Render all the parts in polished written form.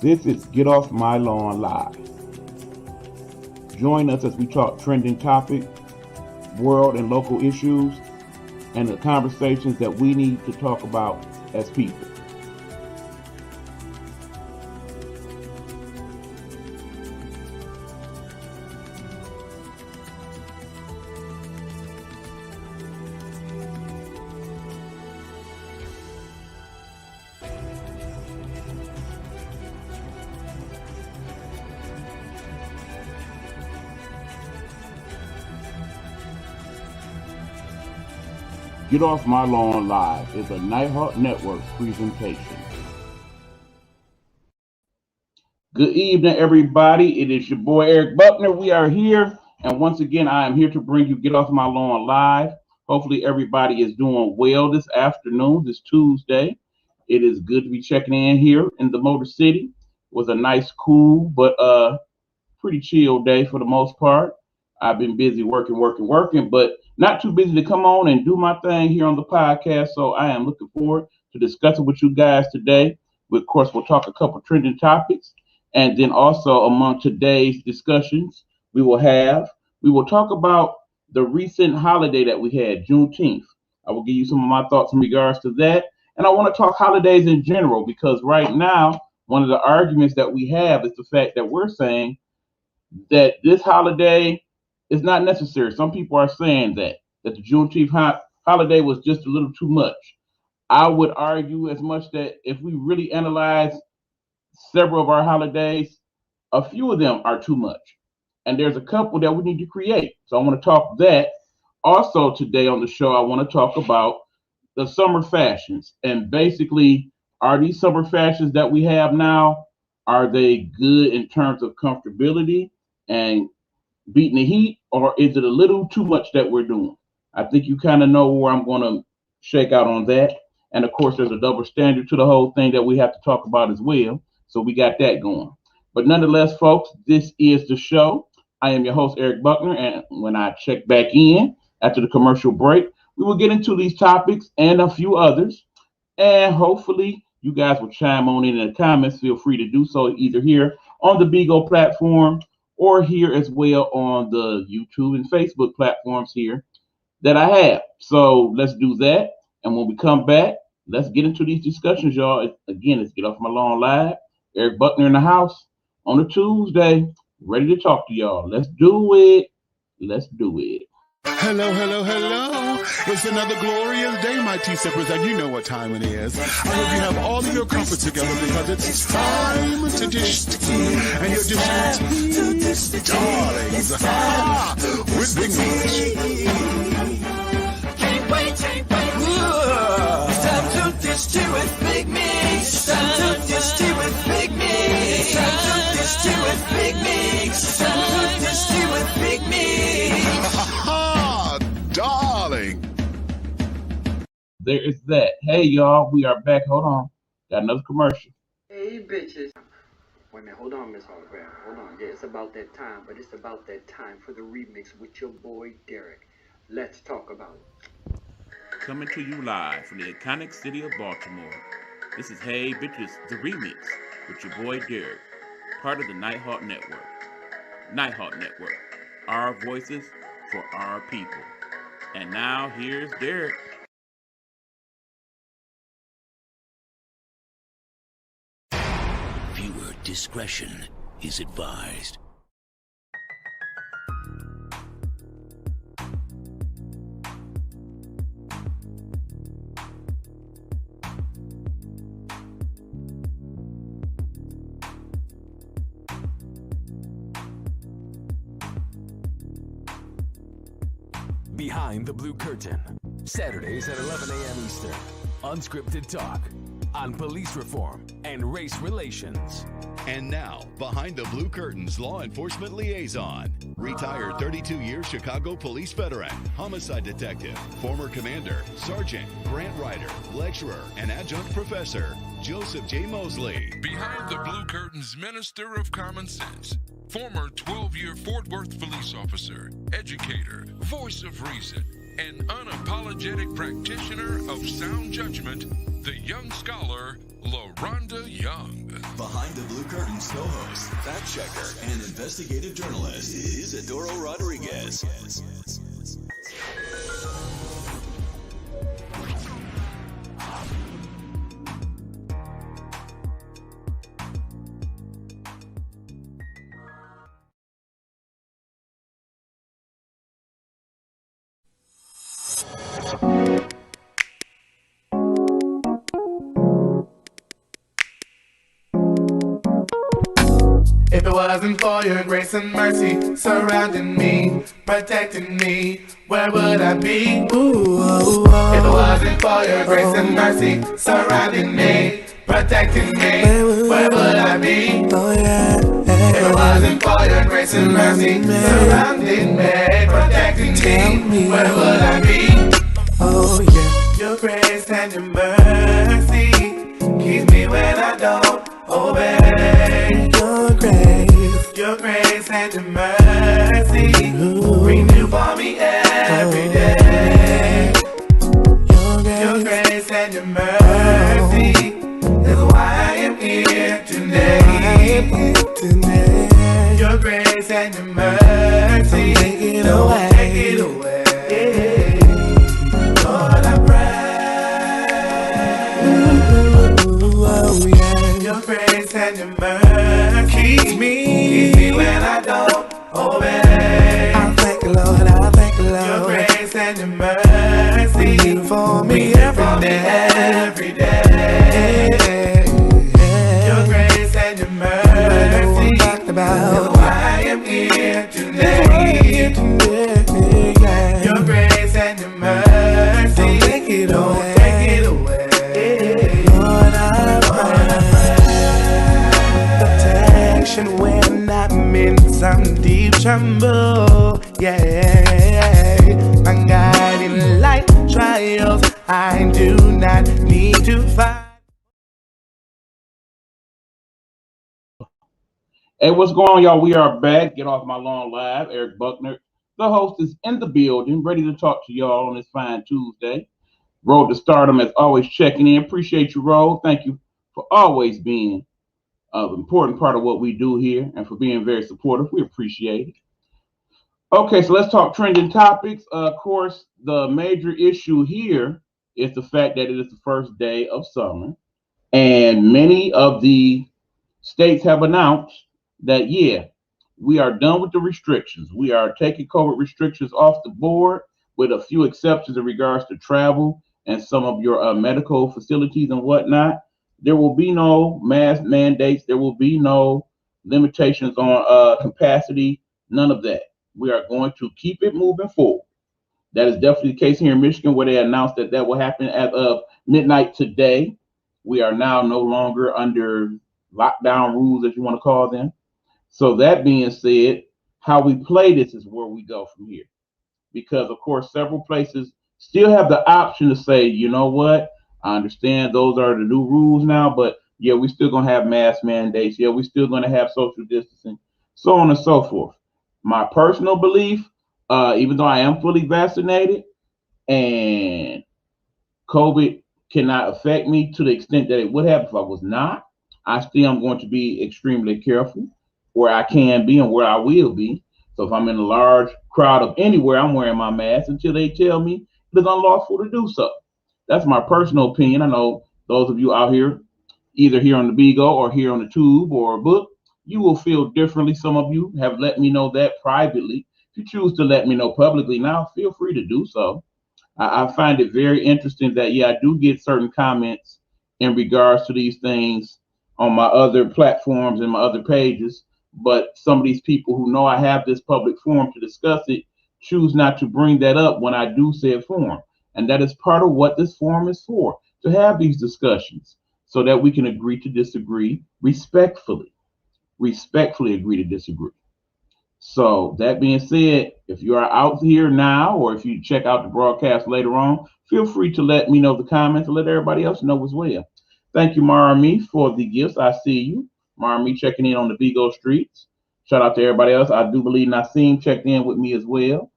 This is Get Off My Lawn Live. Join us as we talk trending topics, world and local issues, and the conversations that we need to talk about as people. Get Off My Lawn Live is a Nighthawk Network presentation. Good evening, everybody. It is your boy, Eric Buckner. We are here, and once again, I am here to bring you Get Off My Lawn Live. Hopefully, everybody is doing well this afternoon, this Tuesday. It is good to be checking in here in the Motor City. It was a nice, cool, but pretty chill day for the most part. I've been busy working, but not too busy to come on and do my thing here on the podcast. So I am looking forward to discussing with you guys today. Of course, we'll talk a couple trending topics. And then also among today's discussions, we will talk about the recent holiday that we had, Juneteenth. I will give you some of my thoughts in regards to that. And I want to talk holidays in general, because right now, one of the arguments that we have is the fact that we're saying that this holiday is not necessary. Some people are saying that the Juneteenth holiday was just a little too much. I would argue as much that if we really analyze several of our holidays, a few of them are too much. And there's a couple that we need to create. So I want to talk that. Also today on the show, I want to talk about the summer fashions. And basically, are these summer fashions that we have now, are they good in terms of comfortability and beating the heat, or is it a little too much that we're doing? I think you kind of know where I'm going to shake out on that. And of course, there's a double standard to the whole thing that we have to talk about as well. So we got that going. But nonetheless, folks, this is the show. I am your host, Eric Buckner. And when I check back in after the commercial break, we will get into these topics and a few others. And hopefully you guys will chime on in the comments. Feel free to do so either here on the Bigo platform or here as well on the YouTube and Facebook platforms here that I have. So let's do that. And when we come back, let's get into these discussions, y'all. Again, let's Get Off My Lawn Live. Eric Buckner in the house on a Tuesday, ready to talk to y'all. Let's do it. Let's do it. Hello, hello, hello. It's another glorious day, my tea-sippers, and you know what time it is. I hope you have all of your comforts together because it's time to dish tea. And you're dishing tea, darlings, with Big Meech. Can't wait. It's time to dish tea with Big Meech. It's time to dish tea with Big Meech. It's time to dish tea with Big Meech. It's time to dish tea with Big Meech. Darling. There is that. Hey, y'all, we are back. Hold on. Got another commercial. Hey, bitches. Wait a minute. Hold on, Miss Holograph. Hold on. Yeah, it's about that time, but it's about that time for the remix with your boy, Derek. Let's talk about it. Coming to you live from the iconic city of Baltimore. This is Hey Bitches, the remix with your boy, Derek, part of the Nighthawk Network. Nighthawk Network. Our voices for our people. And now, here's Derek. Viewer discretion is advised. Behind the Blue Curtain, Saturdays at 11 a.m. Eastern. Unscripted talk on police reform and race relations. And now, Behind the Blue Curtain's law enforcement liaison, retired 32-year Chicago police veteran, homicide detective, former commander, sergeant, grant writer, lecturer, and adjunct professor, Joseph J. Mosley. Behind the Blue Curtain's Minister of Common Sense, former 12-year Fort Worth police officer, educator, voice of reason, and unapologetic practitioner of sound judgment, the young scholar, LaRonda Young. Behind the Blue Curtains co-host, fact checker, and investigative journalist Isidoro Rodriguez. If it wasn't for your grace and mercy surrounding me, protecting me, where would I be? Ooh, if it wasn't for your grace and mercy surrounding me, protecting me, where would I be? If it wasn't for your grace and mercy surrounding me, protecting me, where would I be? Oh yeah, your grace and your mercy keeps me when I don't obey. Your grace and your mercy renew for me every day. Your grace and your mercy is why I am here today. Your grace and your mercy don't take it away. Lord, I pray. Your grace and your mercy keeps me when I don't obey. I thank the Lord, I thank the Lord. Your grace and your mercy for me every day. Your grace and your mercy is why I am here today. Your grace and your mercy don't take it away. Lord, I pray protection when I'm in some deep trouble. Yeah, my guiding light trials I do not need to fight. Hey, what's going on, y'all? We are back. Get off my lawn live. Eric Buckner, the host, is in the building, ready to talk to y'all on this fine Tuesday. Road to Stardom, as always, checking in. Appreciate you, Road. Thank you for always being an important part of what we do here and for being very supportive. We appreciate it. Okay, so let's talk trending topics. Of course, the major issue here is the fact that it is the first day of summer, and many of the states have announced that, yeah, we are done with the restrictions. We are taking COVID restrictions off the board, with a few exceptions in regards to travel and some of your medical facilities and whatnot. There will be no mask mandates. There will be no limitations on capacity. None of that. We are going to keep it moving forward. That is definitely the case here in Michigan, where they announced that that will happen as of midnight today. We are now no longer under lockdown rules, as you want to call them. So that being said, how we play this is where we go from here. Because, of course, several places still have the option to say, you know what, I understand those are the new rules now, but yeah, we're still going to have mask mandates. Yeah, we're still going to have social distancing, so on and so forth. My personal belief, even though I am fully vaccinated and COVID cannot affect me to the extent that it would have if I was not, I still am going to be extremely careful where I can be and where I will be. So if I'm in a large crowd of anywhere, I'm wearing my mask until they tell me it is unlawful to do so. That's my personal opinion. I know those of you out here, either here on the Bigo or here on the Tube or a book, you will feel differently. Some of you have let me know that privately. If you choose to let me know publicly now, feel free to do so. I find it very interesting that, yeah, I do get certain comments in regards to these things on my other platforms and my other pages, but some of these people who know I have this public forum to discuss it choose not to bring that up when I do said forum. And that is part of what this forum is for, to have these discussions so that we can agree to disagree respectfully agree to disagree. So that being said, if you are out here now, or if you check out the broadcast later on, feel free to let me know the comments and let everybody else know as well. Thank you, Marami, for the gifts. I see you. Marami checking in on the Vigo streets. Shout out to everybody else. I do believe Nassim checked in with me as well.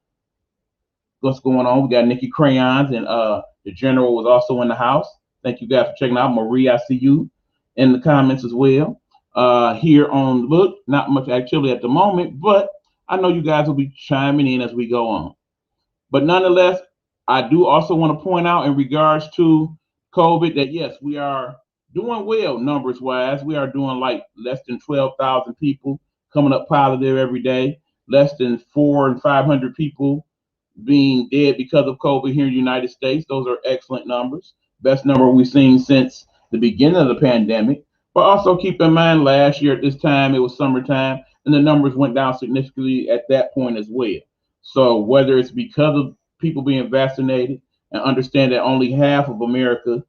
What's going on? We got Nikki Crayons, and the General was also in the house. Thank you guys for checking out. Marie, I see you. in the comments as well. Here on Look, not much activity at the moment, but I know you guys will be chiming in as we go on. But nonetheless, I do also want to point out in regards to COVID that yes, we are doing well numbers wise. We are doing like less than 12,000 people coming up positive every day, less than 400 and 500 people being dead because of COVID here in the United States. Those are excellent numbers. Best number we've seen since the beginning of the pandemic. But also keep in mind last year at this time, it was summertime, and the numbers went down significantly at that point as well. So whether it's because of people being vaccinated and understand that only half of America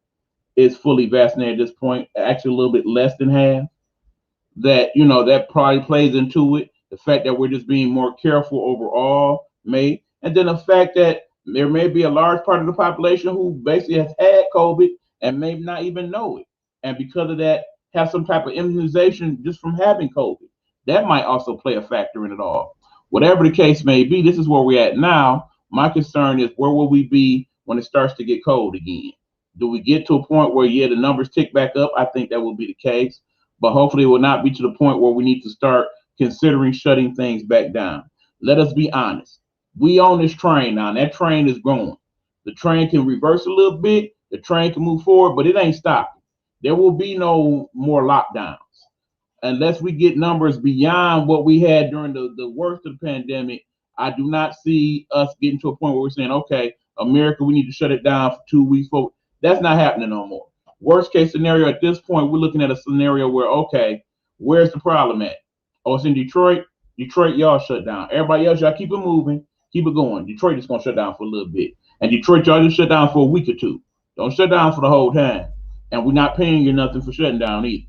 is fully vaccinated at this point, actually a little bit less than half, that that probably plays into it. The fact that we're just being more careful overall may, and then the fact that there may be a large part of the population who basically has had COVID and may not even know it, and because of that have some type of immunization just from having COVID. That might also play a factor in it all. Whatever the case may be, this is where we're at now. My concern is where will we be when it starts to get cold again? Do we get to a point where the numbers tick back up? I think that will be the case, but hopefully it will not be to the point where we need to start considering shutting things back down. Let us be honest. We on this train now, and that train is going. The train can reverse a little bit, the train can move forward, but it ain't stopping. There will be no more lockdowns unless we get numbers beyond what we had during the worst of the pandemic. I do not see us getting to a point where we're saying, okay, America, we need to shut it down for 2 weeks. That's not happening no more. Worst case scenario at this point, we're looking at a scenario where, okay, where's the problem at? Oh, it's in Detroit. Detroit, y'all shut down. Everybody else, y'all keep it moving, keep it going. Detroit is going to shut down for a little bit. And Detroit, y'all just shut down for a week or two. Don't shut down for the whole time. And we're not paying you nothing for shutting down either.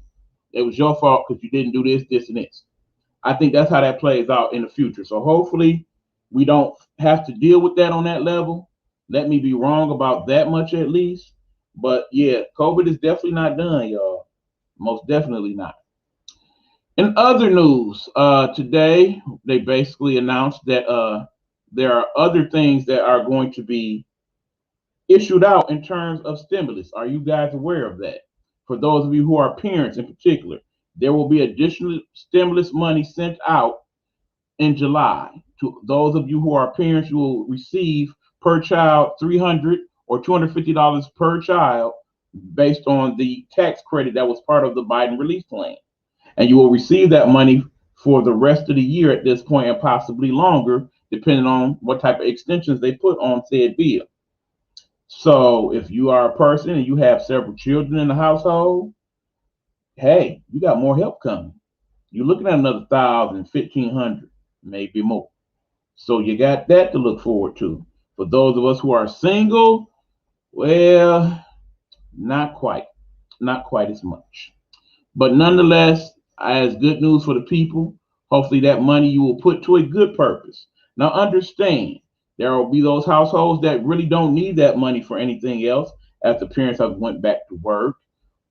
It was your fault because you didn't do this, this, and this. I think that's how that plays out in the future. So hopefully we don't have to deal with that on that level. Let me be wrong about that much at least. But yeah, COVID is definitely not done, y'all. Most definitely not. In other news, today they basically announced that there are other things that are going to be issued out in terms of stimulus. Are you guys aware of that? For those of you who are parents in particular, there will be additional stimulus money sent out in July. To those of you who are parents, you will receive per child $300 or $250 per child based on the tax credit that was part of the Biden relief plan. And you will receive that money for the rest of the year at this point and possibly longer, depending on what type of extensions they put on said bill. So if you are a person and you have several children in the household, hey, you got more help coming. You're looking at another 1,000, 1,500, maybe more. So you got that to look forward to. For those of us who are single, well, not quite as much. But nonetheless, as good news for the people, hopefully that money you will put to a good purpose. Now understand, there will be those households that really don't need that money for anything else, as the parents have went back to work,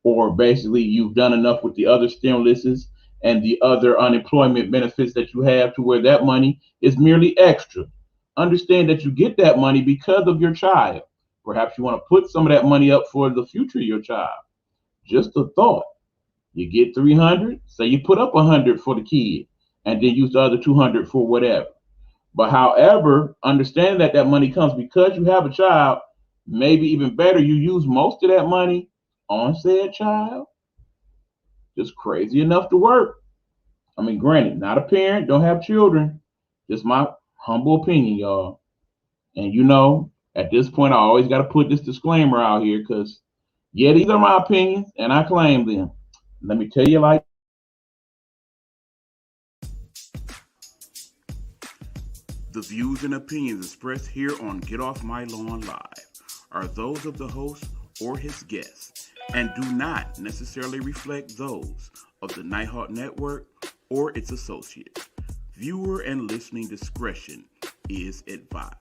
or basically you've done enough with the other stimuluses and the other unemployment benefits that you have to where that money is merely extra. Understand that you get that money because of your child. Perhaps you want to put some of that money up for the future of your child. Just a thought. You get 300, say you put up 100 for the kid, and then use the other 200 for whatever. But however, understand that that money comes because you have a child. Maybe even better, you use most of that money on said child. Just crazy enough to work. I mean, granted, not a parent, don't have children. Just my humble opinion, y'all. And at this point, I always got to put this disclaimer out here because, yeah, these are my opinions and I claim them. Let me tell you like. The views and opinions expressed here on Get Off My Lawn Live are those of the host or his guests and do not necessarily reflect those of the Nighthawk Network or its associates. Viewer and listening discretion is advised.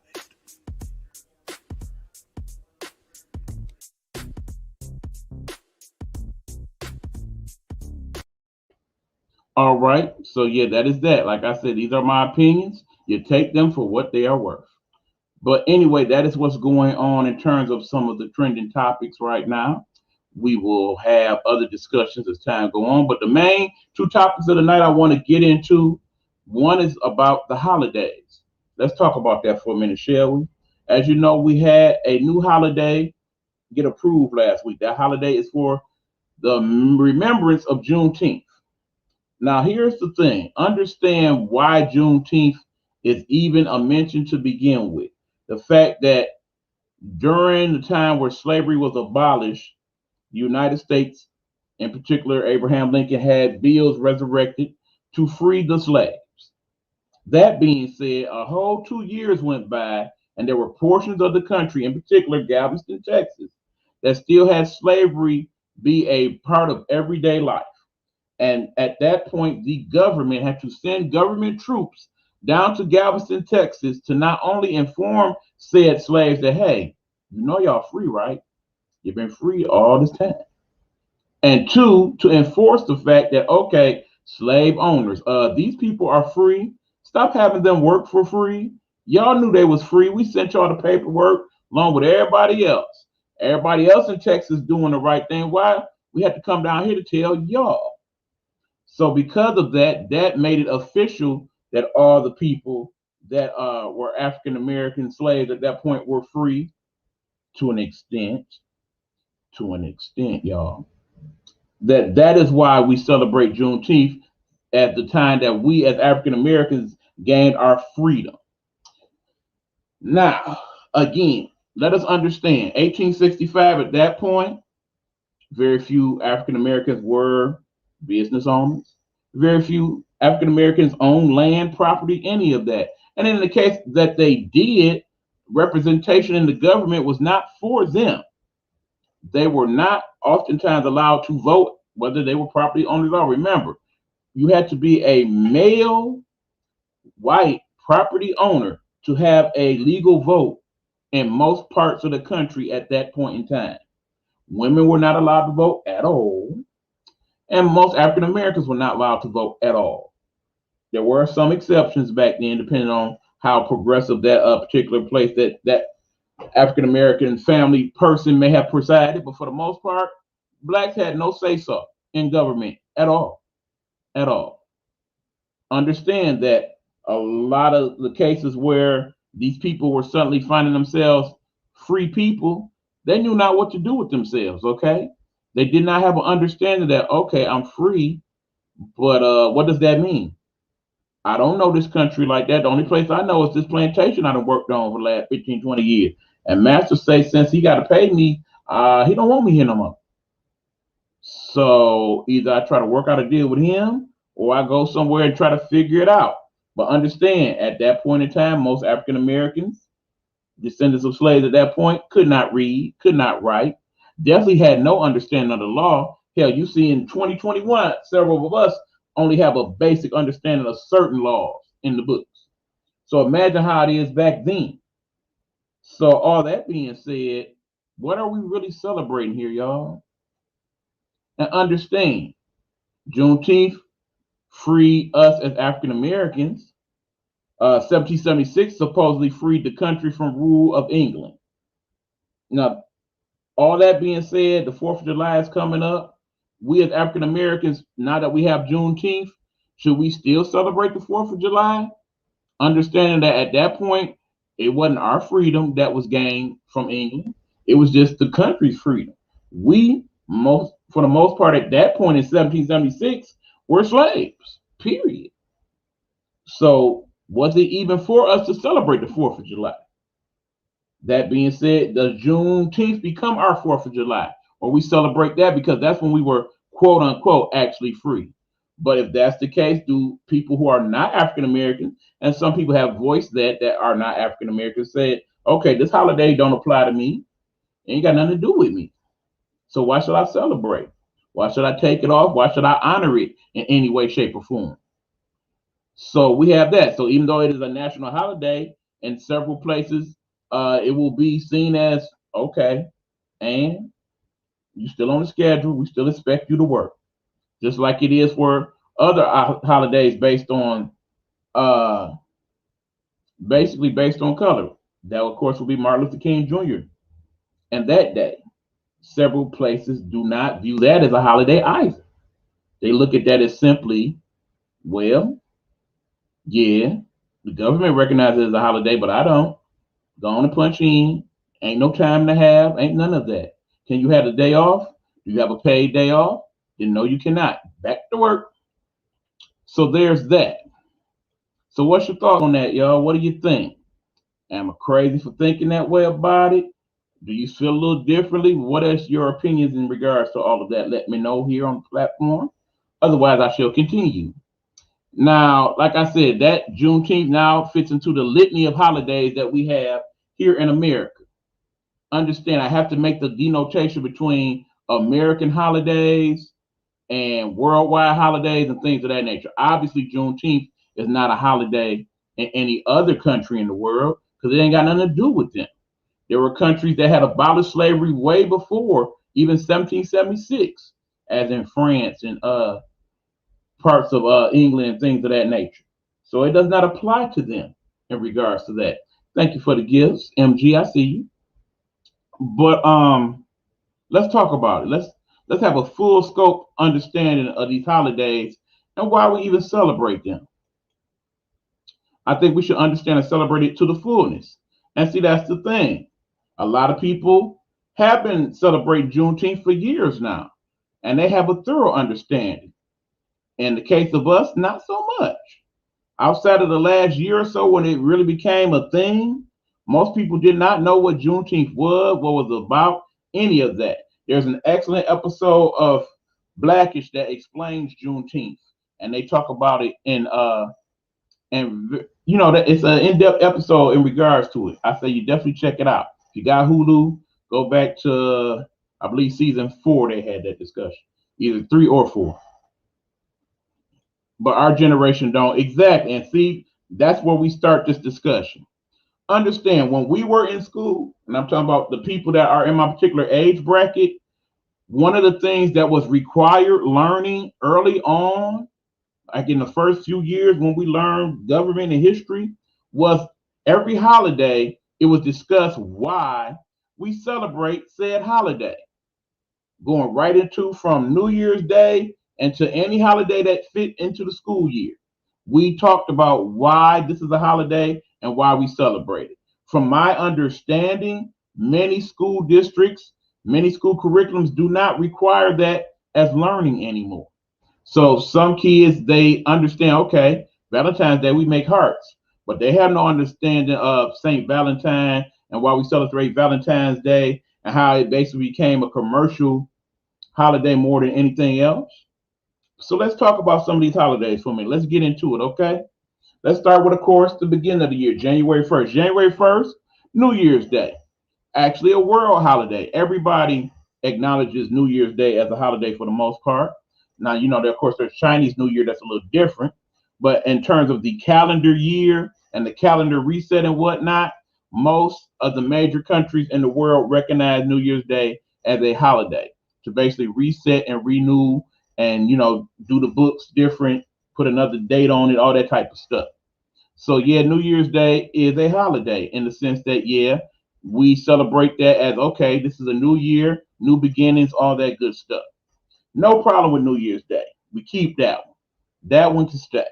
All right, so yeah, that is that. Like I said, these are my opinions. You take them for what they are worth. But anyway, that is what's going on in terms of some of the trending topics right now. We will have other discussions as time go on. But the main two topics of the night I want to get into, one is about the holidays. Let's talk about that for a minute, shall we? As you know, we had a new holiday get approved last week. That holiday is for the remembrance of Juneteenth. Now, here's the thing. Understand why Juneteenth is even a mention to begin with. The fact that during the time where slavery was abolished, the United States, in particular, Abraham Lincoln, had bills resurrected to free the slaves. That being said, a whole 2 years went by, and there were portions of the country, in particular Galveston, Texas, that still had slavery be a part of everyday life. And at that point, the government had to send government troops down to Galveston, Texas, to not only inform said slaves that, hey, you know y'all free, right? You've been free all this time. And two, to enforce the fact that, okay, slave owners, these people are free. Stop having them work for free. Y'all knew they was free. We sent y'all the paperwork along with everybody else. Everybody else in Texas doing the right thing. Why? We had to come down here to tell y'all. So because of that, that made it official that all the people that were African American slaves at that point were free to an extent. To an extent, y'all. That is why we celebrate Juneteenth at the time that we as African Americans gained our freedom. Now, again, let us understand, 1865 at that point, very few African Americans were business owners. Very few African Americans owned land, property, any of that. And in the case that they did, representation in the government was not for them. They were not oftentimes allowed to vote, whether they were property owners or. Remember, you had to be a male white property owner to have a legal vote in most parts of the country at that point in time. Women were not allowed to vote at all, and most African Americans were not allowed to vote at all. There were some exceptions back then, depending on how progressive that particular place that African American family person may have presided, but for the most part, blacks had no say-so in government at all. At all. Understand that a lot of the cases where these people were suddenly finding themselves free people, they knew not what to do with themselves, okay? They did not have an understanding that, okay, I'm free, but what does that mean? I don't know this country like that. The only place I know is this plantation I done worked on for the last 15, 20 years. And master say since he got to pay me, he don't want me here no more. So either I try to work out a deal with him or I go somewhere and try to figure it out. But understand, at that point in time, most African Americans, descendants of slaves at that point, could not read, could not write, definitely had no understanding of the law. Hell, you see in 2021, several of us only have a basic understanding of certain laws in the books. So imagine how it is back then. So all that being said, what are we really celebrating here, y'all? And understand, Juneteenth freed us as African Americans. 1776 supposedly freed the country from rule of England. Now, all that being said, the 4th of July is coming up. We as African Americans, now that we have Juneteenth, should we still celebrate the 4th of July? Understanding that at that point, it wasn't our freedom that was gained from England. It was just the country's freedom. We, for the most part, at that point in 1776, were slaves, period. So was it even for us to celebrate the 4th of July? That being said, does Juneteenth become our 4th of July? Or we celebrate that because that's when we were, quote unquote, actually free? But if that's the case, do people who are not African Americans, and some people have voiced that are not African Americans, said, okay, this holiday don't apply to me. It ain't got nothing to do with me. So why should I celebrate? Why should I take it off? Why should I honor it in any way, shape, or form? So we have that. So even though it is a national holiday in several places, it will be seen as, okay, and you're still on the schedule. We still expect you to work. Just like it is for other holidays based on, basically based on color. That, of course, will be Martin Luther King Jr. and that day. several places do not view that as a holiday either. They look at that as simply, well, yeah, the government recognizes it as a holiday, but I don't. Go on and punch in. Ain't no time to have. Ain't none of that. Can you have a day off? Do you have a paid day off? Then no, you cannot. Back to work. So there's that. So what's your thought on that, y'all? What do you think? Am I crazy for thinking that way about it? Do you feel a little differently? What is your opinions in regards to all of that? Let me know here on the platform. Otherwise, I shall continue. Now, like I said, that Juneteenth now fits into the litany of holidays that we have here in America. Understand, I have to make the denotation between American holidays and worldwide holidays and things of that nature. Obviously, Juneteenth is not a holiday in any other country in the world because it ain't got nothing to do with them. There were countries that had abolished slavery way before even 1776, as in France and parts of England and things of that nature. So it does not apply to them in regards to that. Thank you for the gifts, MG. I see you. But let's talk about it. Let's have a full scope understanding of these holidays and why we even celebrate them. I think we should understand and celebrate it to the fullness. And see, that's the thing. A lot of people have been celebrating Juneteenth for years now, and they have a thorough understanding. In the case of us, not so much. Outside of the last year or so when it really became a thing, most people did not know what Juneteenth was, what was about, any of that. There's an excellent episode of Blackish that explains Juneteenth, and they talk about it and you know that it's an in-depth episode in regards to it. I say you definitely check it out. If you got Hulu, go back to I believe season 4. They had that discussion, either 3 or 4. But our generation don't exactly. And see, that's where we start this discussion. Understand, when we were in school, and I'm talking about the people that are in my particular age bracket, one of the things that was required learning early on, like in the first few years when we learned government and history, was every holiday, it was discussed why we celebrate said holiday. Going right into from New Year's Day and to any holiday that fit into the school year. We talked about why this is a holiday and why we celebrate it. From my understanding, many school districts, many school curriculums do not require that as learning anymore. So some kids, they understand, okay, Valentine's Day, we make hearts, but they have no understanding of St. Valentine and why we celebrate Valentine's Day and how it basically became a commercial holiday more than anything else. So let's talk about some of these holidays for me. Let's get into it, okay? Let's start with, of course, the beginning of the year, January 1st. January 1st, New Year's Day. Actually a world holiday. Everybody acknowledges New Year's Day as a holiday for the most part. Now, you know, of course, there's Chinese New Year that's a little different. But in terms of the calendar year and the calendar reset and whatnot, most of the major countries in the world recognize New Year's Day as a holiday to basically reset and renew and, you know, do the books different, put another date on it, all that type of stuff. So, yeah, New Year's Day is a holiday in the sense that, yeah, we celebrate that as, okay, this is a new year, new beginnings, all that good stuff. No problem with New Year's Day. We keep that one. That one can stay.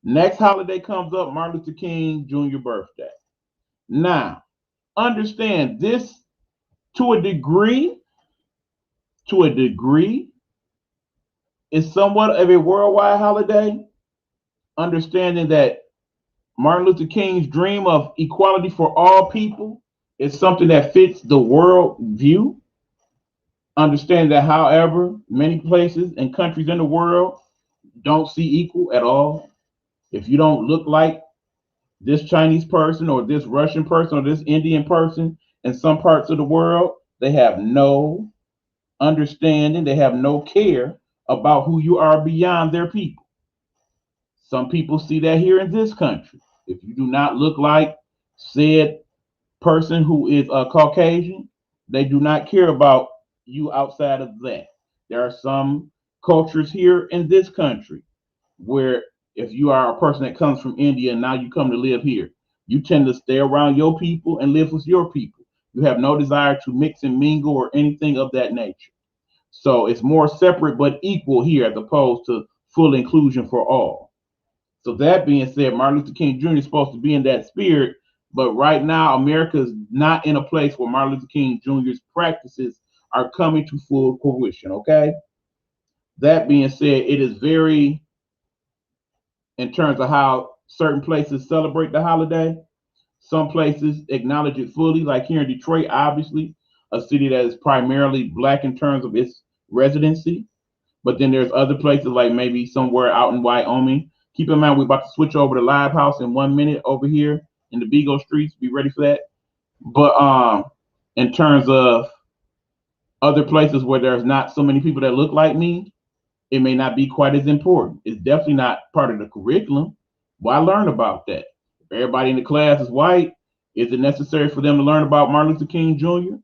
Next holiday comes up, Martin Luther King Jr. birthday. Now, understand this to a degree, is somewhat of a worldwide holiday, understanding that Martin Luther King's dream of equality for all people is something that fits the world view. Understand that, however, many places and countries in the world don't see equal at all. If you don't look like this Chinese person or this Russian person or this Indian person in some parts of the world, they have no understanding, they have no care about who you are beyond their people. Some people see that here in this country. If you do not look like said person who is a Caucasian, they do not care about you outside of that. There are some cultures here in this country where if you are a person that comes from India and now you come to live here, you tend to stay around your people and live with your people. You have no desire to mix and mingle or anything of that nature. So it's more separate but equal here as opposed to full inclusion for all. So that being said, Martin Luther King Jr. is supposed to be in that spirit, but right now America is not in a place where Martin Luther King Jr.'s practices are coming to full fruition. Okay. That being said, it is very, in terms of how certain places celebrate the holiday, some places acknowledge it fully, like here in Detroit, obviously, a city that is primarily black in terms of its residency. But then there's other places like maybe somewhere out in Wyoming. Keep in mind, we're about to switch over to Live House in 1 minute over here in the Vigo streets. Be ready for that. But in terms of other places where there's not so many people that look like me, it may not be quite as important. It's definitely not part of the curriculum. Why learn about that? If everybody in the class is white, is it necessary for them to learn about Martin Luther King Jr.?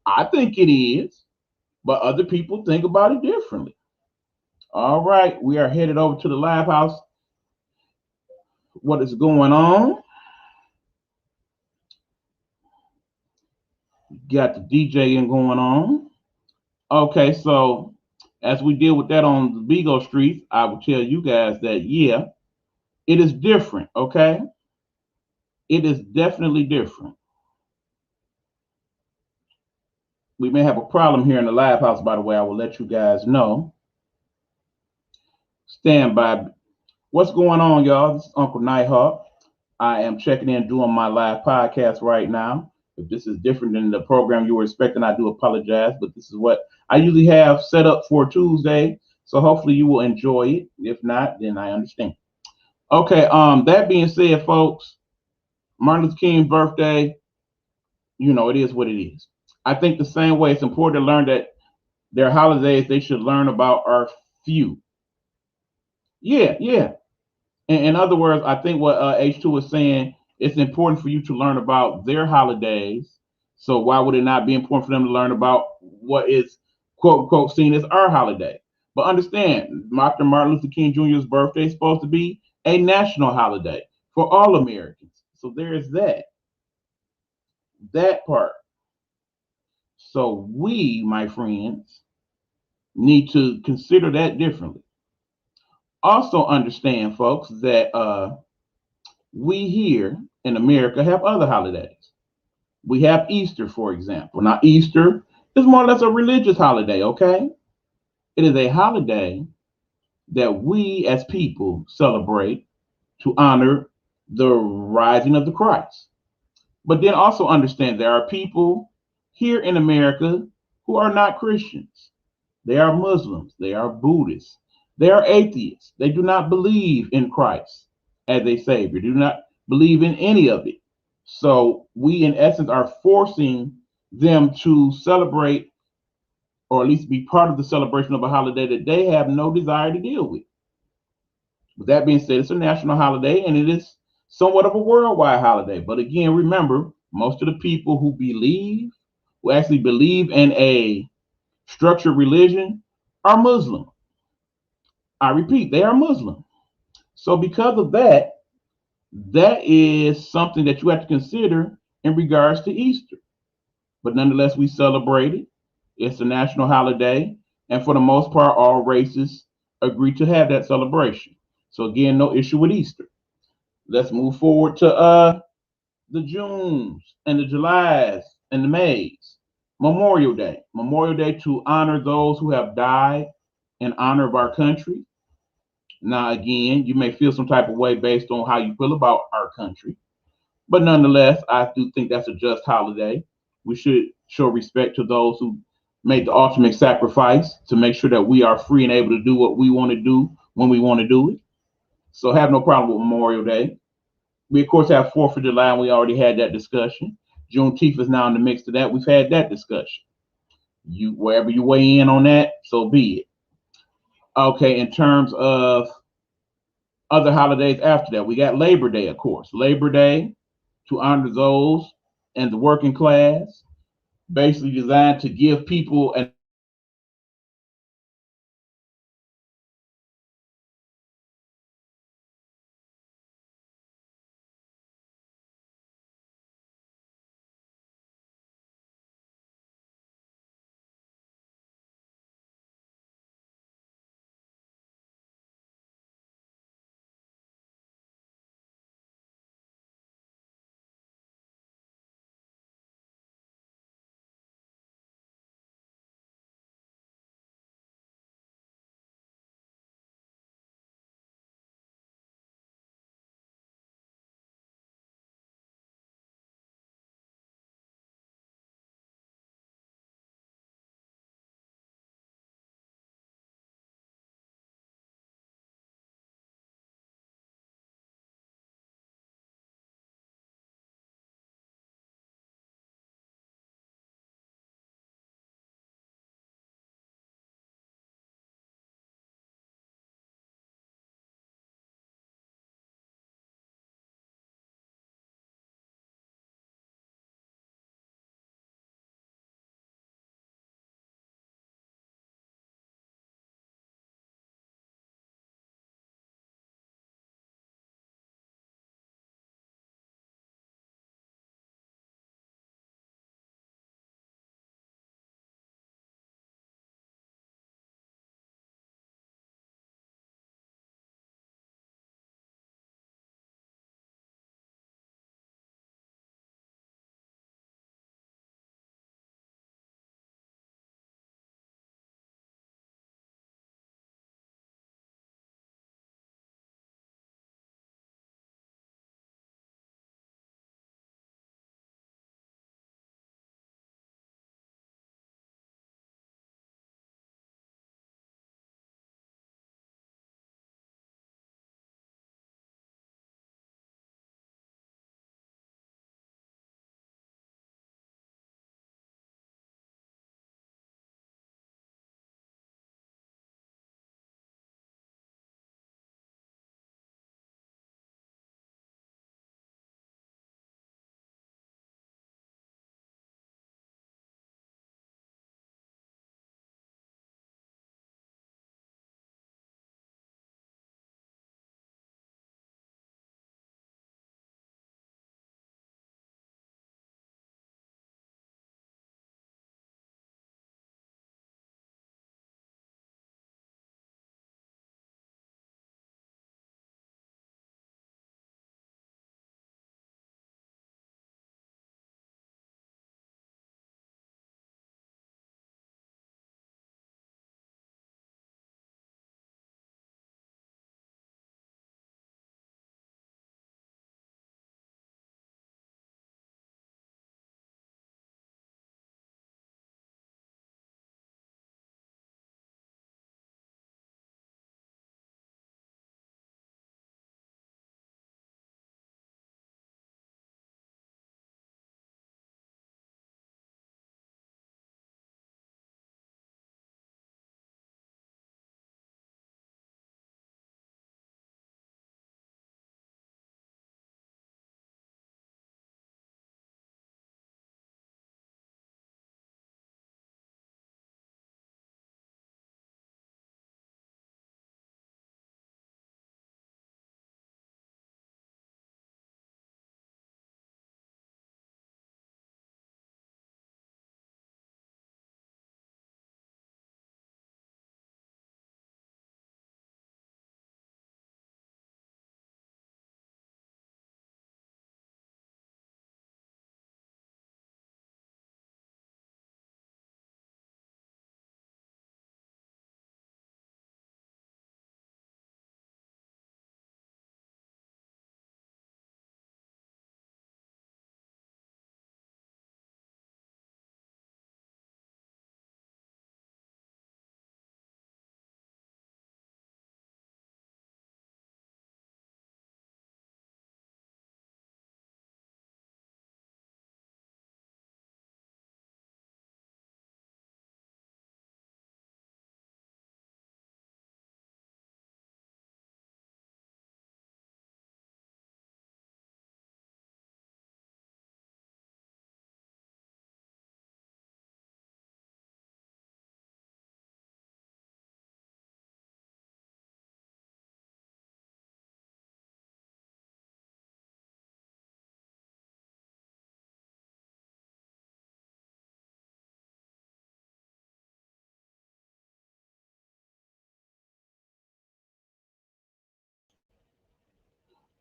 I think it is, but other people think about it differently. All right, we are headed over to the Live House. What is going on? Got the DJing going on. Okay, so as we deal with that on the Vigo streets, I will tell you guys that, yeah, it is different, okay? It is definitely different. We may have a problem here in the Live House, by the way. I will let you guys know. Stand by. What's going on, y'all? This is Uncle Nighthawk. I am checking in doing my live podcast right now. If this is different than the program you were expecting, I do apologize, but this is what I usually have set up for Tuesday. So hopefully you will enjoy it. If not, then I understand. Okay, that being said, folks, Martin Luther King's birthday, you know, it is what it is. I think the same way it's important to learn that their holidays they should learn about are few. Yeah, yeah. In other words, I think what H2 is saying, it's important for you to learn about their holidays. So why would it not be important for them to learn about what is quote unquote seen as our holiday? But understand, Dr. Martin Luther King Jr.'s birthday is supposed to be a national holiday for all Americans. So there is that part. So we, my friends, need to consider that differently. Also understand, folks, that we here in America have other holidays. We have Easter, for example. Now, Easter is more or less a religious holiday, okay? It is a holiday that we as people celebrate to honor the rising of the Christ. But then also understand there are people here in America who are not Christians. They are Muslims, they are Buddhists, they are atheists. They do not believe in Christ as a savior, do not believe in any of it. So we, in essence, are forcing them to celebrate or at least be part of the celebration of a holiday that they have no desire to deal with. With that being said, it's a national holiday and it is somewhat of a worldwide holiday. But again, remember, most of the people who actually believe in a structured religion are Muslim. I repeat, they are Muslim. So because of that, that is something that you have to consider in regards to Easter. But nonetheless, we celebrate it. It's a national holiday. And for the most part, all races agree to have that celebration. So again, no issue with Easter. Let's move forward to the Junes and the Julys and the Mays. Memorial Day. Memorial Day to honor those who have died in honor of our country. Now, again, you may feel some type of way based on how you feel about our country. But nonetheless, I do think that's a just holiday. We should show respect to those who made the ultimate sacrifice to make sure that we are free and able to do what we want to do when we want to do it. So have no problem with Memorial Day. We, of course, have 4th of July, and we already had that discussion. Juneteenth is now in the mix to that. We've had that discussion. You, wherever you weigh in on that, so be it. Okay, in terms of other holidays after that, we got Labor Day, of course. Labor Day to honor those in the working class, basically designed to give people an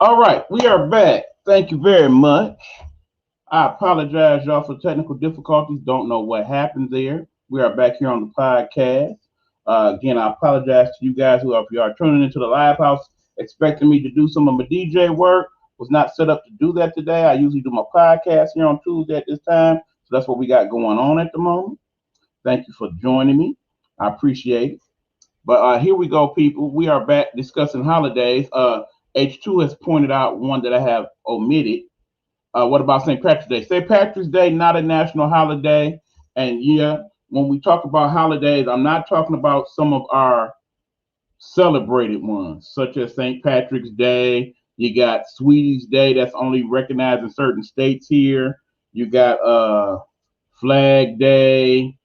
All right, we are back. Thank you very much. I apologize, y'all, for technical difficulties. Don't know what happened there. We are back here on the podcast. Again, I apologize to you guys who, if you are tuning into the live house, expecting me to do some of my DJ work. Was not set up to do that today. I usually do my podcast here on Tuesday at this time. So that's what we got going on at the moment. Thank you for joining me. I appreciate it. But here we go, people. We are back discussing holidays. H2 has pointed out one that I have omitted. What about St. Patrick's Day? St. Patrick's Day, not a national holiday. And yeah, when we talk about holidays, I'm not talking about some of our celebrated ones, such as St. Patrick's Day. You got Sweeties Day, that's only recognized in certain states here. You got Flag Day,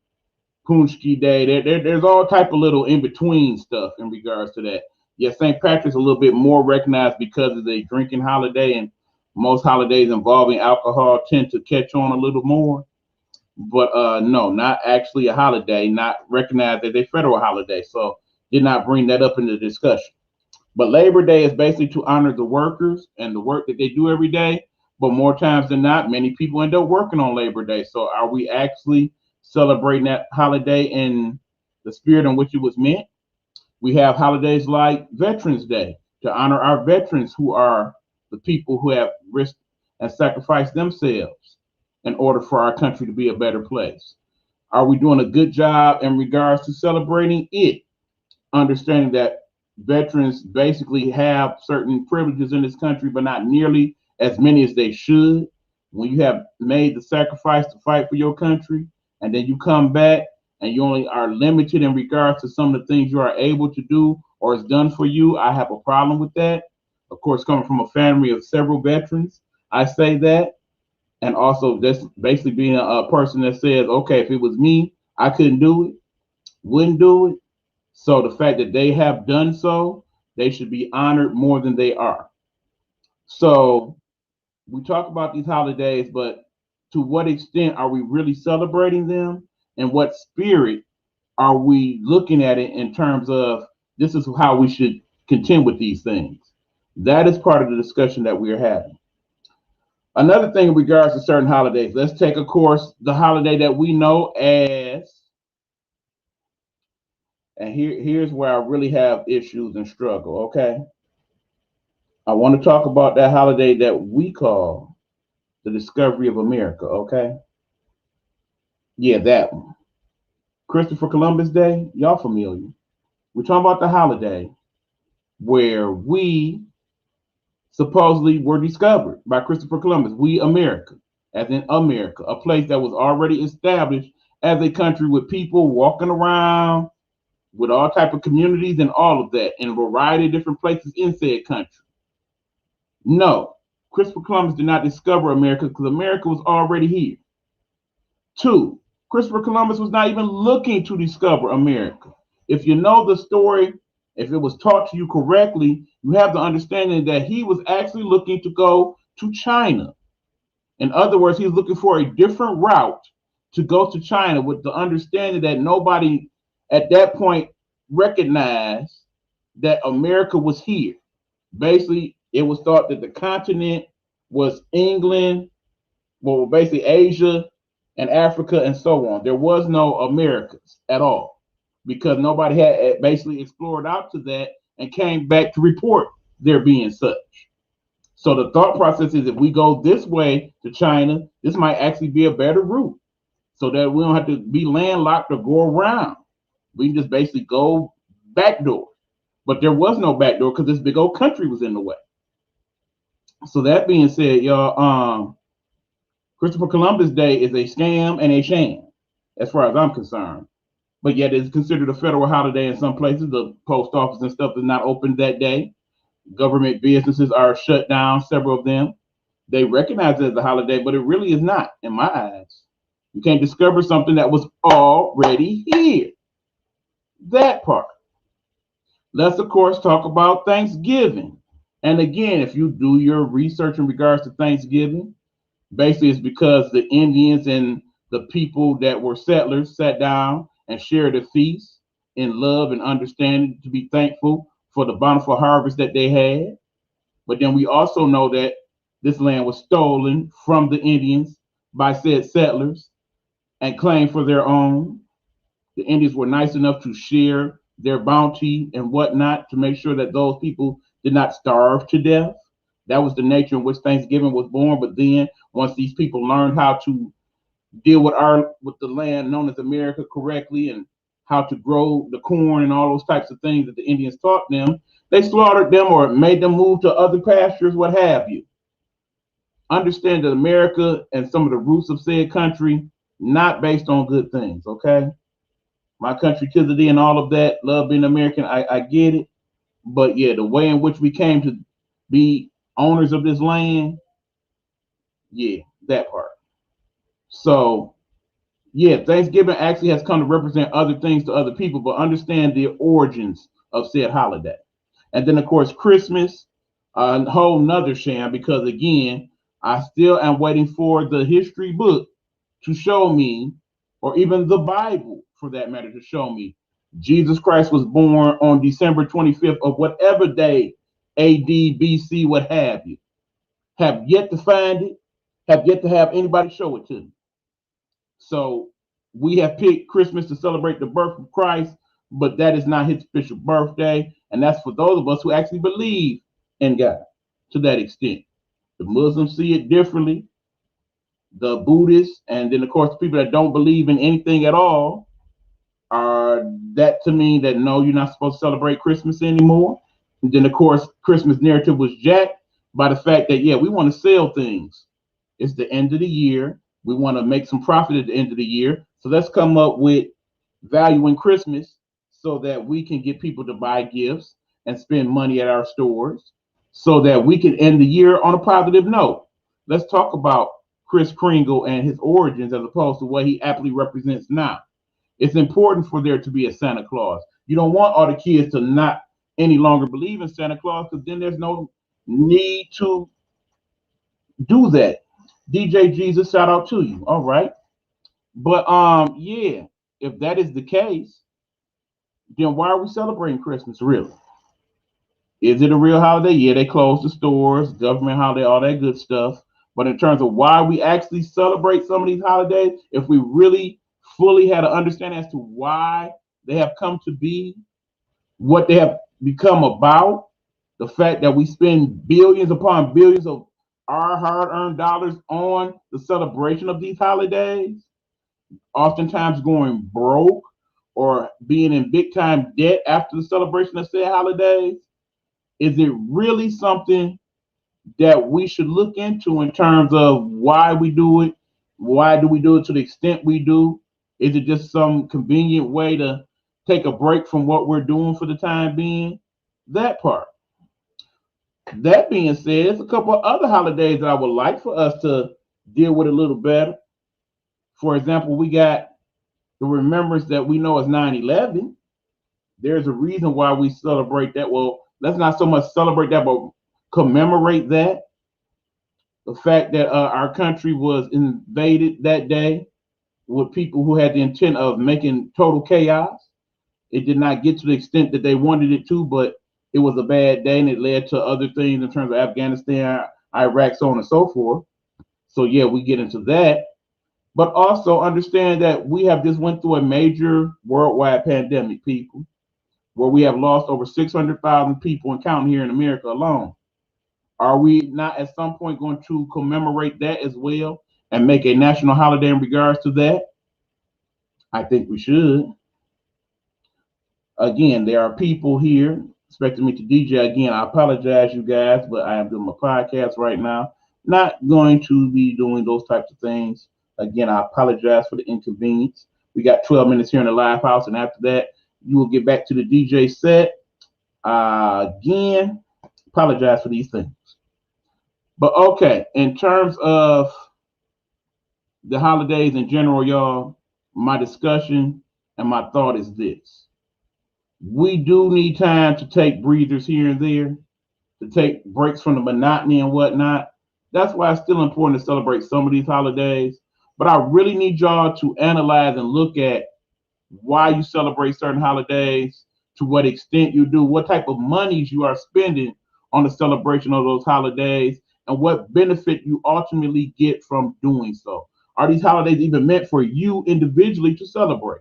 Punchki Day. There's all type of little in-between stuff in regards to that. Yeah, St. Patrick's a little bit more recognized because it's a drinking holiday, and most holidays involving alcohol tend to catch on a little more. But no, not actually a holiday, not recognized as a federal holiday. So did not bring that up in the discussion. But Labor Day is basically to honor the workers and the work that they do every day. But more times than not, many people end up working on Labor Day. So are we actually celebrating that holiday in the spirit in which it was meant? We have holidays like Veterans Day to honor our veterans, who are the people who have risked and sacrificed themselves in order for our country to be a better place. Are we doing a good job in regards to celebrating it? Understanding that veterans basically have certain privileges in this country, but not nearly as many as they should. When you have made the sacrifice to fight for your country, and then you come back and you only are limited in regards to some of the things you are able to do or is done for you, I have a problem with that. Of course, coming from a family of several veterans, I say that. And also, that's basically being a person that says, okay, if it was me, I couldn't do it, wouldn't do it. So the fact that they have done so, they should be honored more than they are. So we talk about these holidays, but to what extent are we really celebrating them? And what spirit are we looking at it in terms of this is how we should contend with these things? That is part of the discussion that we are having. Another thing in regards to certain holidays, let's take, of course, the holiday that we know as, and here's where I really have issues and struggle, okay? I want to talk about that holiday that we call the discovery of America, okay? Yeah, that one. Christopher Columbus Day, y'all familiar. We're talking about the holiday where we supposedly were discovered by Christopher Columbus. We, America, as in America, a place that was already established as a country with people walking around, with all type of communities and all of that in a variety of different places in said country. No, Christopher Columbus did not discover America because America was already here. 2, Christopher Columbus was not even looking to discover America. If you know the story, if it was taught to you correctly, you have the understanding that he was actually looking to go to China. In other words, he was looking for a different route to go to China, with the understanding that nobody at that point recognized that America was here. Basically, it was thought that the continent was England, well, basically Asia and Africa and so on. There was no Americas at all because nobody had basically explored out to that and came back to report there being such. So the thought process is, if we go this way to China, this might actually be a better route so that we don't have to be landlocked or go around. We can just basically go back door. But there was no back door because this big old country was in the way. So that being said, y'all, Christopher Columbus Day is a scam and a sham, as far as I'm concerned. But yet it's considered a federal holiday in some places. The post office and stuff is not open that day. Government businesses are shut down, several of them. They recognize it as a holiday, but it really is not, in my eyes. You can't discover something that was already here. That part. Let's, of course, talk about Thanksgiving. And again, if you do your research in regards to Thanksgiving, basically it's because the Indians and the people that were settlers sat down and shared a feast in love and understanding to be thankful for the bountiful harvest that they had. But then we also know that this land was stolen from the Indians by said settlers and claimed for their own. The Indians were nice enough to share their bounty and whatnot to make sure that those people did not starve to death. That was the nature in which Thanksgiving was born. But then once these people learned how to deal with the land known as America correctly and how to grow the corn and all those types of things that the Indians taught them, they slaughtered them or made them move to other pastures, what have you. Understand that America and some of the roots of said country, not based on good things, okay? My country to the day and all of that, love being American, I get it. But yeah, the way in which we came to be owners of this land, yeah, that part. So yeah, Thanksgiving actually has come to represent other things to other people, but understand the origins of said holiday. And then of course, Christmas, a whole nother sham, because again, I still am waiting for the history book to show me, or even the Bible for that matter, to show me Jesus Christ was born on December 25th of whatever day, AD, BC, what have you. Have yet to find it, have yet to have anybody show it to me. So we have picked Christmas to celebrate the birth of Christ, but that is not his official birthday. And that's for those of us who actually believe in God to that extent. The Muslims see it differently, the Buddhists, and then of course the people that don't believe in anything at all are that to mean that no, you're not supposed to celebrate Christmas anymore. And then of course Christmas narrative was jacked by the fact that yeah, we want to sell things. It's the end of the year. We want to make some profit at the end of the year. So let's come up with valuing Christmas so that we can get people to buy gifts and spend money at our stores so that we can end the year on a positive note. Let's talk about Kris Kringle and his origins as opposed to what he aptly represents now. It's important for there to be a Santa Claus. You don't want all the kids to not any longer believe in Santa Claus because then there's no need to do that. DJ Jesus, shout out to you. All right. But yeah, if that is the case, then why are we celebrating Christmas really? Is it a real holiday? Yeah, they close the stores, government holiday, all that good stuff. But in terms of why we actually celebrate some of these holidays, if we really fully had an understanding as to why they have come to be, what they have become about, the fact that we spend billions upon billions of our hard-earned dollars on the celebration of these holidays, oftentimes going broke or being in big-time debt after the celebration of said holidays, is it really something that we should look into in terms of why we do it? Why do we do it to the extent we do? Is it just some convenient way to take a break from what we're doing for the time being? That part. That being said, there's a couple of other holidays that I would like for us to deal with a little better. For example, we got the remembrance that we know as 9/11. There's a reason why we celebrate that. Well, let's not so much celebrate that, but commemorate that. The fact that our country was invaded that day with people who had the intent of making total chaos. It did not get to the extent that they wanted it to, but it was a bad day and it led to other things in terms of Afghanistan, Iraq, so on and so forth. So yeah, we get into that. But also understand that we have just went through a major worldwide pandemic, people, where we have lost over 600,000 people and counting here in America alone. Are we not at some point going to commemorate that as well and make a national holiday in regards to that? I think we should. Again, there are people here expecting me to DJ again. I apologize, you guys, but I am doing my podcast right now. Not going to be doing those types of things. Again, I apologize for the inconvenience. We got 12 minutes here in the live house, and after that, you will get back to the DJ set. Again, apologize for these things. But okay, in terms of the holidays in general, y'all, my discussion and my thought is this. We do need time to take breathers here and there, to take breaks from the monotony and whatnot. That's why it's still important to celebrate some of these holidays. But I really need y'all to analyze and look at why you celebrate certain holidays, to what extent you do, what type of monies you are spending on the celebration of those holidays and what benefit you ultimately get from doing so. Are these holidays even meant for you individually to celebrate?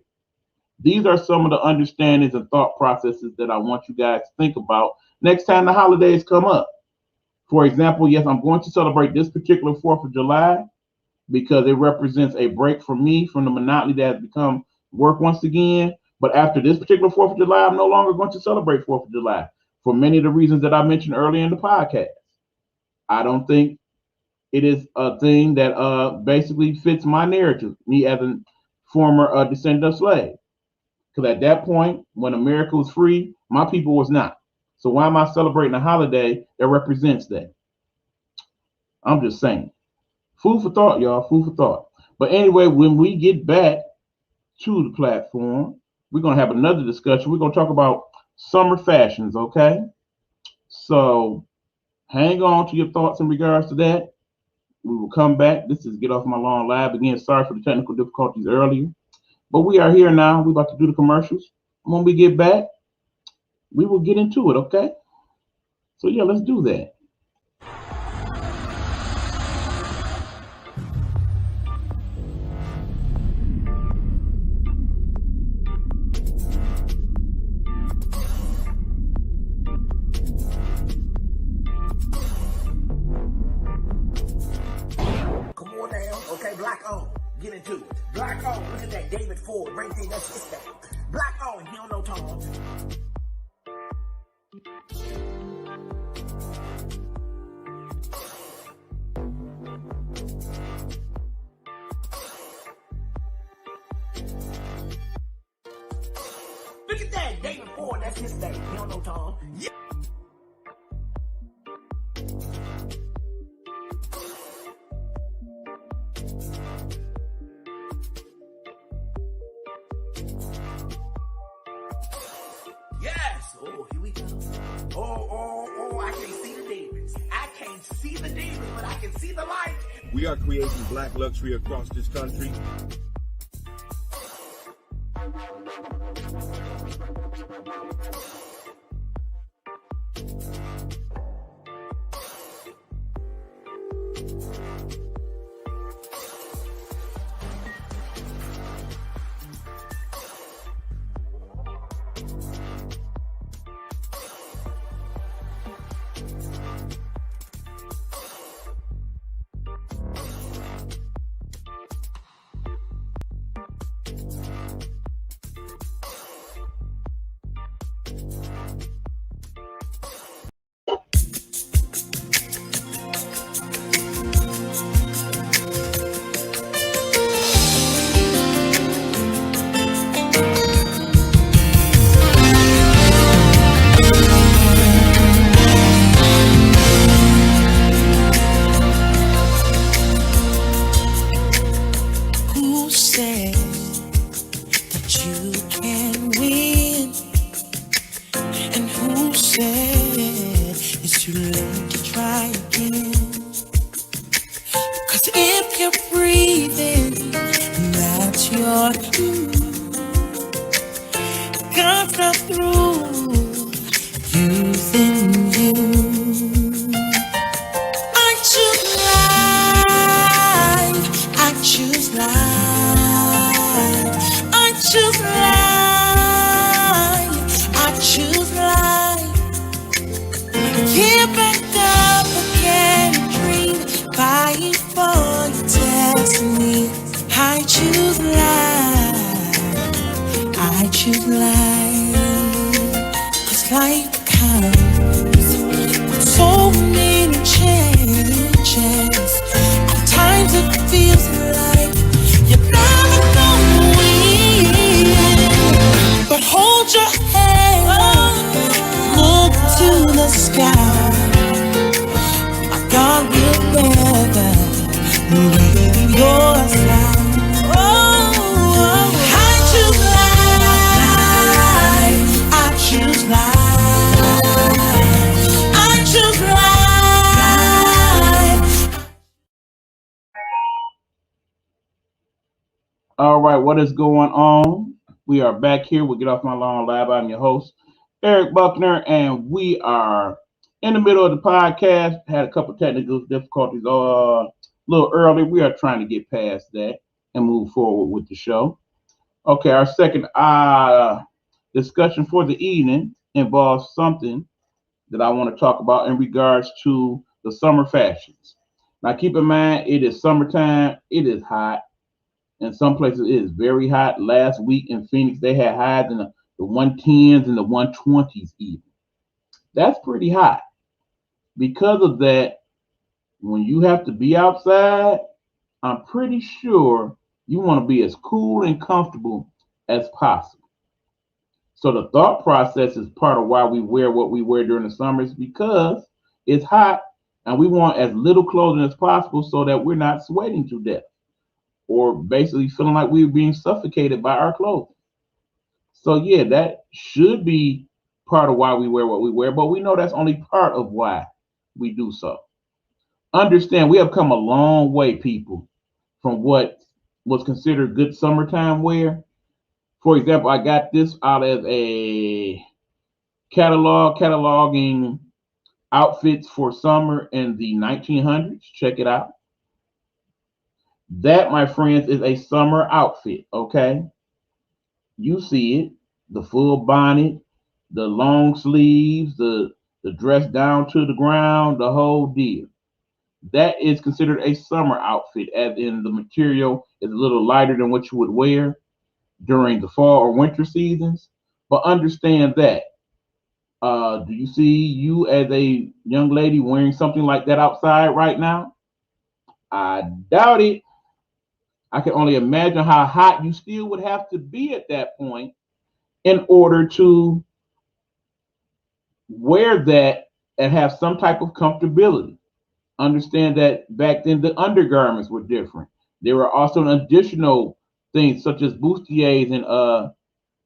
These are some of the understandings and thought processes that I want you guys to think about next time the holidays come up. For example, yes, I'm going to celebrate this particular 4th of July because it represents a break for me from the monotony that has become work once again. But after this particular 4th of July, I'm no longer going to celebrate 4th of July for many of the reasons that I mentioned earlier in the podcast. I don't think it is a thing that basically fits my narrative, me as a former descendant of slave. Because at that point, when America was free, my people was not. So why am I celebrating a holiday that represents that? I'm just saying. Food for thought, y'all. Food for thought. But anyway, when we get back to the platform, we're going to have another discussion. We're going to talk about summer fashions, okay? So hang on to your thoughts in regards to that. We will come back. This is Get Off My Lawn Live. Again, sorry for the technical difficulties earlier. But we are here now. We're about to do the commercials. When we get back, we will get into it, okay? So yeah, let's do that. Come on down, okay, black on, get into it. Black on, look at that, David Ford, right there, that's his thing. Black on, he don't know Tom. Look at that, David Ford, that's his thing, he don't know Tom. Yeah. Yes! Oh, here we go. Oh, I can't see the demons. I can't see the demons, but I can see the light. We are creating black luxury across this country. All right, what is going on? We are back here. We Get Off My Lawn Live. I'm your host, Eric Buckner, and we are in the middle of the podcast, had a couple technical difficulties a little early. We are trying to get past that and move forward with the show. Okay, our second discussion for the evening involves something that I want to talk about in regards to the summer fashions. Now, keep in mind, it is summertime. It is hot. In some places, it is very hot. Last week in Phoenix, they had highs in the 110s and the 120s even. That's pretty hot. Because of that, when you have to be outside, I'm pretty sure you want to be as cool and comfortable as possible. So the thought process is part of why we wear what we wear during the summers, because it's hot and we want as little clothing as possible so that we're not sweating to death or basically feeling like we're being suffocated by our clothing. So yeah, that should be part of why we wear what we wear, but we know that's only part of why we do so. Understand, we have come a long way, people, from what was considered good summertime wear. For example, I got this out as a cataloging outfits for summer in the 1900s. Check it out. That, my friends, is a summer outfit, okay? You see it, the full bonnet, the long sleeves, the dress down to the ground, the whole deal. That is considered a summer outfit, as in the material is a little lighter than what you would wear during the fall or winter seasons. But understand that. Do you see you as a young lady wearing something like that outside right now? I doubt it. I can only imagine how hot you still would have to be at that point in order to wear that and have some type of comfortability. Understand that back then the undergarments were different. There were also additional things such as bustiers and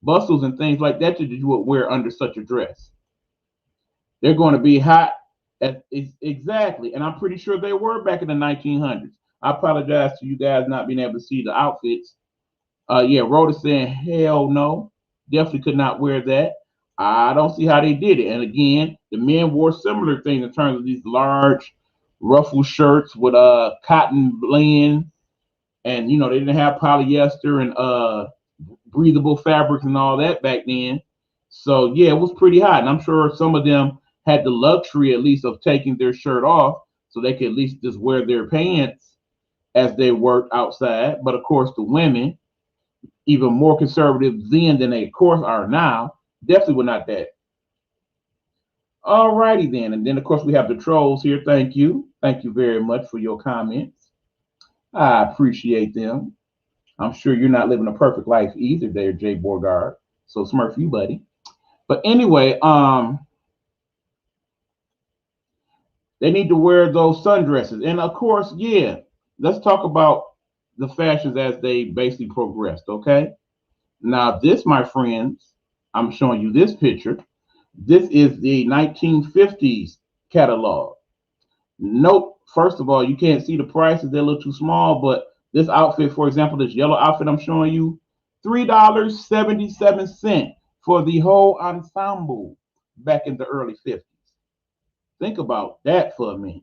bustles and things like that you would wear under such a dress. They're going to be hot exactly, and I'm pretty sure they were back in the 1900s. I apologize to you guys not being able to see the outfits. Yeah, Rhoda saying hell no, definitely could not wear that. I don't see how they did it. And again, the men wore similar things in terms of these large ruffled shirts with cotton blend, and they didn't have polyester and breathable fabrics and all that back then. So yeah, it was pretty hot, and I'm sure some of them had the luxury at least of taking their shirt off so they could at least just wear their pants as they worked outside. But of course, the women, even more conservative then than they of course are now, definitely were not that. Alrighty then, and then of course we have the trolls here. Thank you very much for your comments. I appreciate them. I'm sure you're not living a perfect life either there, Jay Borgard. So Smurf you, buddy. But anyway, they need to wear those sundresses. And of course, yeah, let's talk about the fashions as they basically progressed, okay? Now this, my friends, I'm showing you this picture. This is the 1950s catalog. Nope, first of all, you can't see the prices. They're a little too small, but this outfit, for example, this yellow outfit I'm showing you, $3.77 for the whole ensemble back in the early 50s. Think about that for a minute.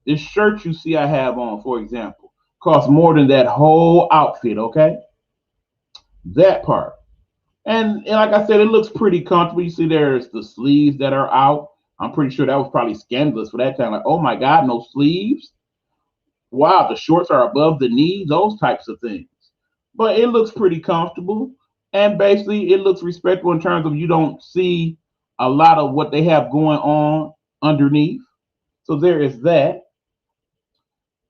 This shirt you see I have on, for example, costs more than that whole outfit, okay? That part. And like I said, it looks pretty comfortable. You see there's the sleeves that are out. I'm pretty sure that was probably scandalous for that time. Like, oh my God, no sleeves? Wow, the shorts are above the knee, those types of things. But it looks pretty comfortable. And basically, it looks respectable in terms of you don't see a lot of what they have going on underneath. So there is that.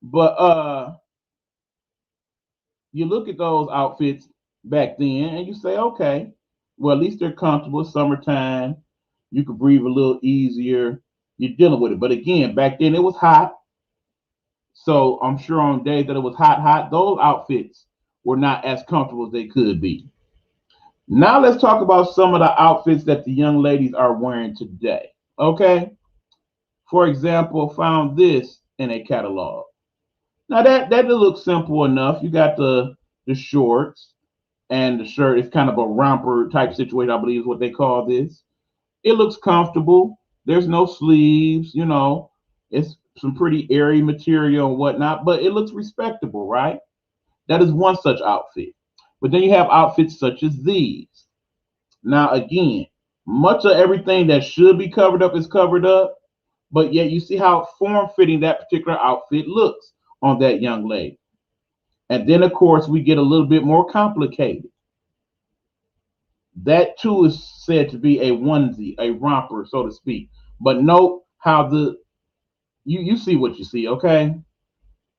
But you look at those outfits back then and you say, okay, well, at least they're comfortable. Summertime, you could breathe a little easier. You're dealing with it. But again, back then it was hot. So I'm sure on days that it was hot, those outfits were not as comfortable as they could be. Now let's talk about some of the outfits that the young ladies are wearing today. Okay. For example, found this in a catalog. Now that looks simple enough. You got the shorts and the shirt. It's kind of a romper type situation, I believe is what they call this. It looks comfortable. There's no sleeves, you know, it's some pretty airy material and whatnot, but it looks respectable, right? That is one such outfit. But then you have outfits such as these. Now, again, much of everything that should be covered up is covered up, but yet you see how form-fitting that particular outfit looks on that young lady. And then, of course, we get a little bit more complicated. That too is said to be a onesie, a romper, so to speak. But note how you see what you see, okay?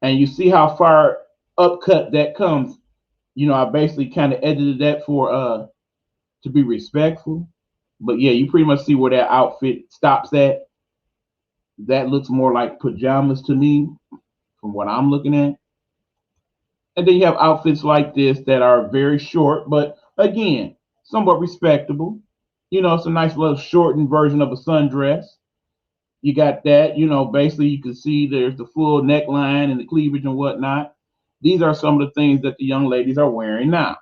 And you see how far upcut that comes. You know, I basically kind of edited that for to be respectful. But yeah, you pretty much see where that outfit stops at. That looks more like pajamas to me from what I'm looking at. And then you have outfits like this that are very short, but again, somewhat respectable. You know, it's a nice little shortened version of a sundress. You got that, you know, basically you can see there's the full neckline and the cleavage and whatnot. These are some of the things that the young ladies are wearing now.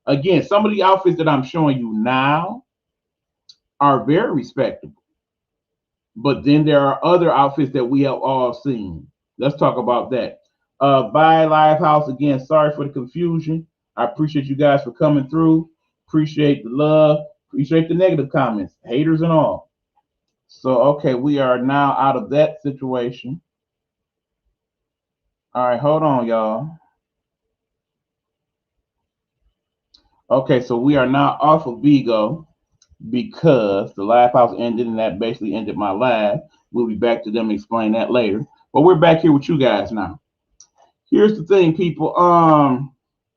Again, some of the outfits that I'm showing you now are very respectable. But then there are other outfits that we have all seen. Let's talk about that. Bye, Live House. Again, sorry for the confusion. I appreciate you guys for coming through. Appreciate the love. Appreciate the negative comments, haters and all. So, okay, we are now out of that situation. All right, hold on, y'all. Okay, so we are now off of Vigo because the live house ended, and that basically ended my live. We'll be back to them explain that later. But we're back here with you guys now. Here's the thing, people.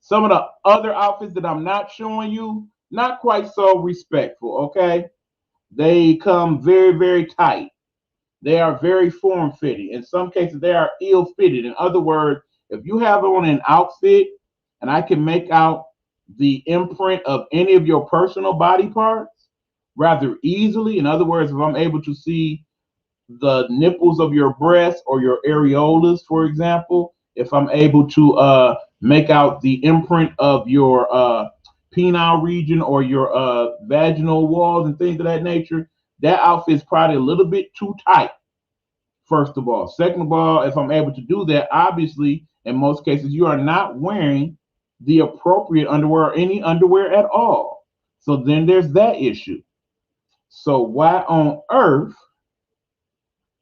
Some of the other outfits that I'm not showing you, not quite so respectful, okay? They come very, very tight. They are very form-fitting. In some cases, they are ill-fitted. In other words, if you have on an outfit and I can make out the imprint of any of your personal body parts rather easily, in other words, if I'm able to see the nipples of your breast or your areolas, for example, if I'm able to make out the imprint of your penile region or your vaginal walls and things of that nature, that outfit is probably a little bit too tight, first of all. Second of all, if I'm able to do that, obviously, in most cases, you are not wearing the appropriate underwear or any underwear at all. So then there's that issue. So why on earth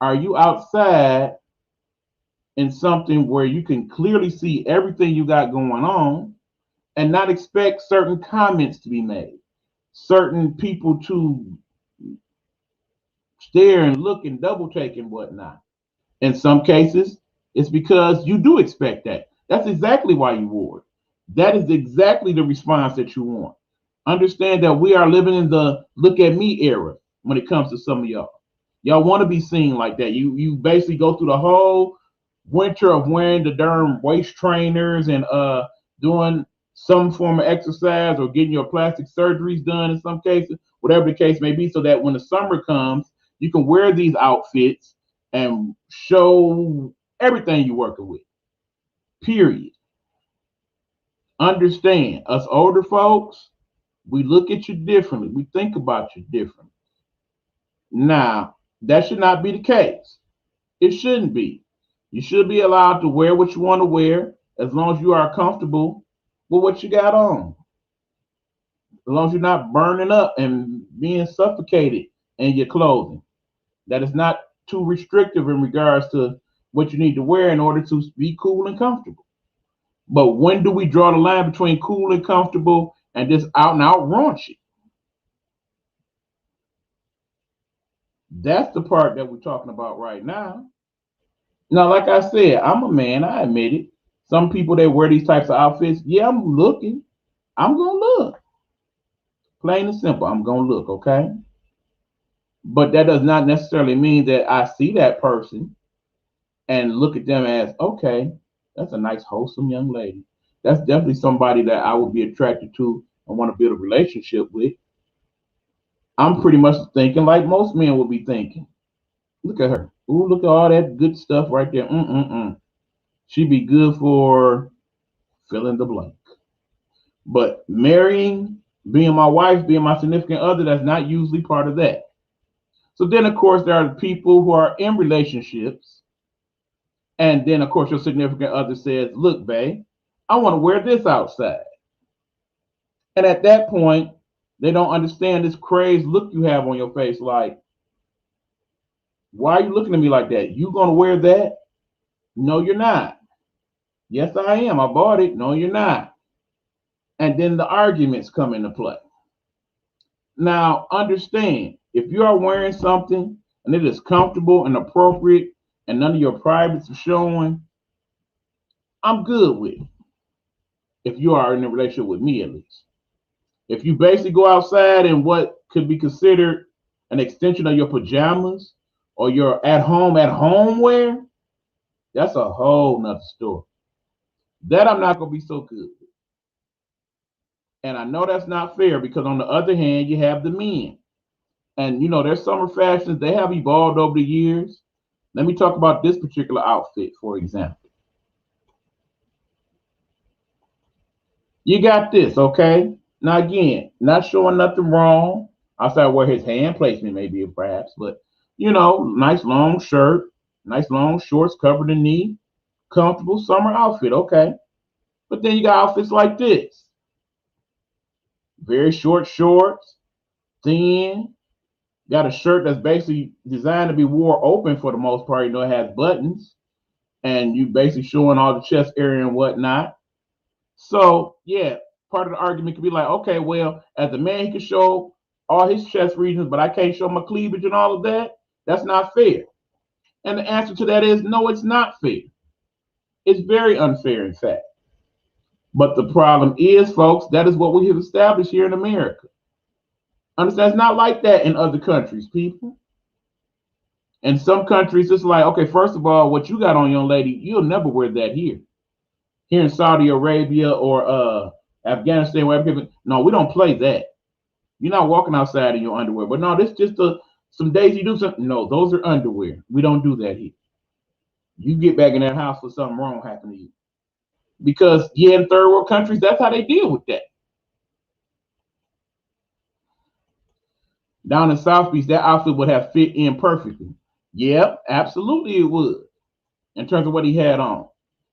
are you outside in something where you can clearly see everything you got going on and not expect certain comments to be made, certain people to stare and look and double take and whatnot? In some cases, it's because you do expect that. That's exactly why you wore it. That is exactly the response that you want. Understand that we are living in the look at me era when it comes to some of y'all. Y'all want to be seen like that. You basically go through the whole winter of wearing the darn waist trainers and doing some form of exercise or getting your plastic surgeries done in some cases, whatever the case may be, so that when the summer comes, you can wear these outfits and show everything you're working with. Period. Understand, us older folks, we look at you differently. We think about you differently. Now, that should not be the case. It shouldn't be. You should be allowed to wear what you want to wear as long as you are comfortable with what you got on. As long as you're not burning up and being suffocated in your clothing. That is not too restrictive in regards to what you need to wear in order to be cool and comfortable. But when do we draw the line between cool and comfortable and just out and out raunchy? That's the part that we're talking about right now. Now, like I said, I'm a man, I admit it. Some people that wear these types of outfits, yeah, I'm looking. I'm going to look. Plain and simple, I'm going to look, okay? But that does not necessarily mean that I see that person and look at them as, okay, that's a nice, wholesome young lady. That's definitely somebody that I would be attracted to and want to build a relationship with. I'm pretty much thinking like most men would be thinking. Look at her. Ooh, look at all that good stuff right there. She'd be good for fill in the blank. But marrying, being my wife, being my significant other, that's not usually part of that. So then, of course, there are the people who are in relationships. And then, of course, your significant other says, look, babe, I want to wear this outside. And at that point, they don't understand this crazed look you have on your face. Like, why are you looking at me like that? You going to wear that? No, you're not. Yes, I am. I bought it. No, you're not. And then the arguments come into play. Now, understand, if you are wearing something and it is comfortable and appropriate and none of your privates are showing, I'm good with it. If you are in a relationship with me, at least. If you basically go outside in what could be considered an extension of your pajamas or your at home wear, that's a whole nother story. That I'm not going to be so good with. And I know that's not fair because on the other hand, you have the men. And you know, their summer fashions, they have evolved over the years. Let me talk about this particular outfit, for example. You got this, okay? Now again, not showing nothing wrong outside where his hand placement may be perhaps, but you know, nice long shirt, nice long shorts covering the knee, comfortable summer outfit, okay? But then you got outfits like this. Very short shorts, thin. Got a shirt that's basically designed to be wore open for the most part. You know, it has buttons, and you basically showing all the chest area and whatnot. So, yeah, part of the argument could be like, okay, well, as a man, he can show all his chest regions, but I can't show my cleavage and all of that. That's not fair. And the answer to that is no, it's not fair. It's very unfair, in fact. But the problem is, folks, that is what we have established here in America. Understand? It's not like that in other countries, people. In some countries, it's like, okay, first of all, what you got on, young lady, you'll never wear that here. Here in Saudi Arabia or Afghanistan, wherever, no, we don't play that. You're not walking outside in your underwear. But no, this just some days you do something. No, those are underwear. We don't do that here. You get back in that house for something wrong happened to you. Because, yeah, in third world countries, that's how they deal with that. Down in South Beach, that outfit would have fit in perfectly. Yep, absolutely it would. In terms of what he had on.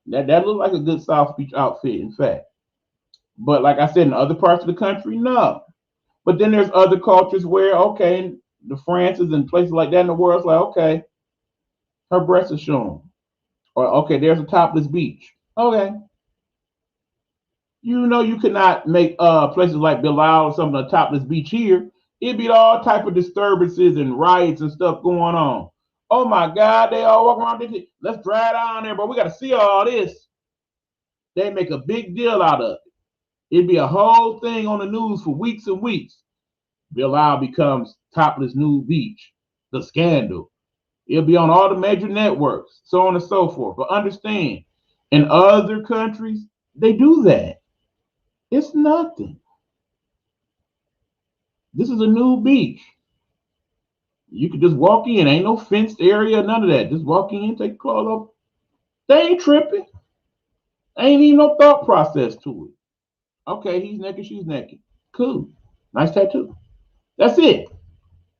That looked like a good South Beach outfit, in fact. But like I said, in other parts of the country, no. But then there's other cultures where, okay, the Frances and places like that in the world, it's like, okay, her breasts are showing. Or, okay, there's a topless beach. Okay. You know you could not make places like Bilal or something a topless beach here. It'd be all type of disturbances and riots and stuff going on. Oh my God, they all walk around this. Let's drive down there, but we got to see all this. They make a big deal out of it. It'd be a whole thing on the news for weeks and weeks. Bilal becomes topless nude beach. The scandal. It'll be on all the major networks, so on and so forth. But understand, in other countries, they do that. It's nothing. This is a nude beach. You could just walk in. Ain't no fenced area, none of that. Just walk in, take your clothes off. They ain't tripping. Ain't even no thought process to it. Okay, he's naked, she's naked. Cool. Nice tattoo. That's it.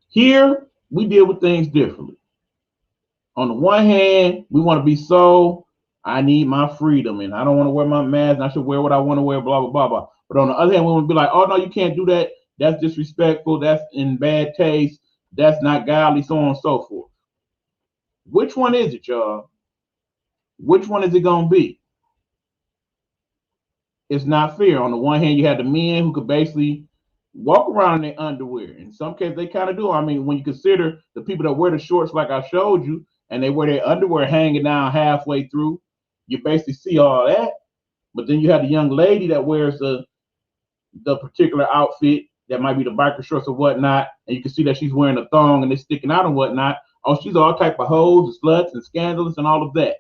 Here, we deal with things differently. On the one hand, we want to be so, I need my freedom, and I don't want to wear my mask, and I should wear what I want to wear, blah, blah, blah, blah. But on the other hand, we want to be like, oh, no, you can't do that. That's disrespectful. That's in bad taste. That's not godly, so on and so forth. Which one is it, y'all? Which one is it going to be? It's not fair. On the one hand, you have the men who could basically walk around in their underwear. In some cases, they kind of do. I mean, when you consider the people that wear the shorts like I showed you, and they wear their underwear hanging down halfway through, you basically see all that. But then you have the young lady that wears the particular outfit that might be the biker shorts or whatnot, and you can see that she's wearing a thong and it's sticking out and whatnot. Oh, she's all type of hoes and sluts and scandalous and all of that.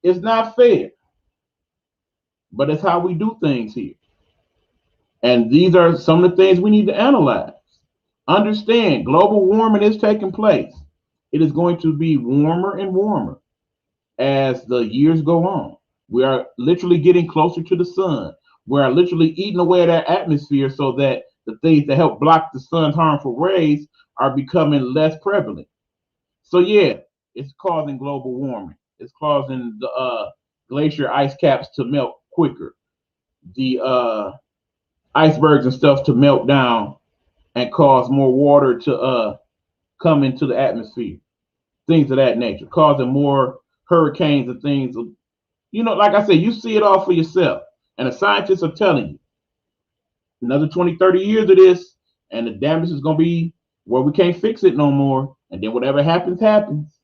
It's not fair. But it's how we do things here. And these are some of the things we need to analyze. Understand, global warming is taking place. It is going to be warmer and warmer as the years go on. We are literally getting closer to the sun. We are literally eating away at our atmosphere so that the things that help block the sun's harmful rays are becoming less prevalent. So yeah, it's causing global warming. It's causing the glacier ice caps to melt quicker, the icebergs and stuff to melt down and cause more water to come into the atmosphere, things of that nature, causing more hurricanes and things. You know, like I said, you see it all for yourself. And the scientists are telling you another 20, 30 years of this, and the damage is going to be where we can't fix it no more. And then whatever happens, happens.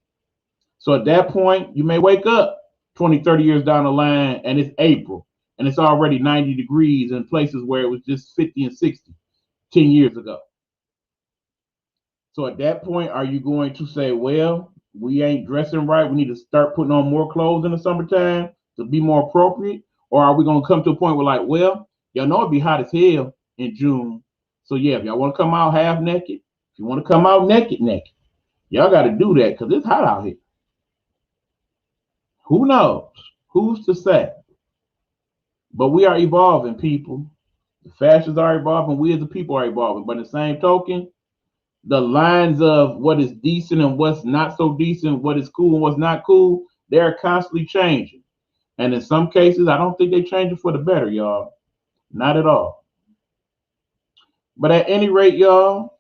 So at that point, you may wake up 20, 30 years down the line, and it's April, and it's already 90 degrees in places where it was just 50 and 60 10 years ago. So at that point, are you going to say, well, we ain't dressing right, we need to start putting on more clothes in the summertime to be more appropriate? Or are we going to come to a point where, like, well, y'all know it'd be hot as hell in June. So yeah, if y'all want to come out half naked, if you want to come out naked, y'all got to do that because it's hot out here. Who knows? Who's to say? But we are evolving, people. The fashions are evolving. We as a people are evolving. But in the same token, the lines of what is decent and what's not so decent, what is cool and what's not cool, they're constantly changing. And in some cases, I don't think they're changing for the better, y'all. Not at all. But at any rate, y'all,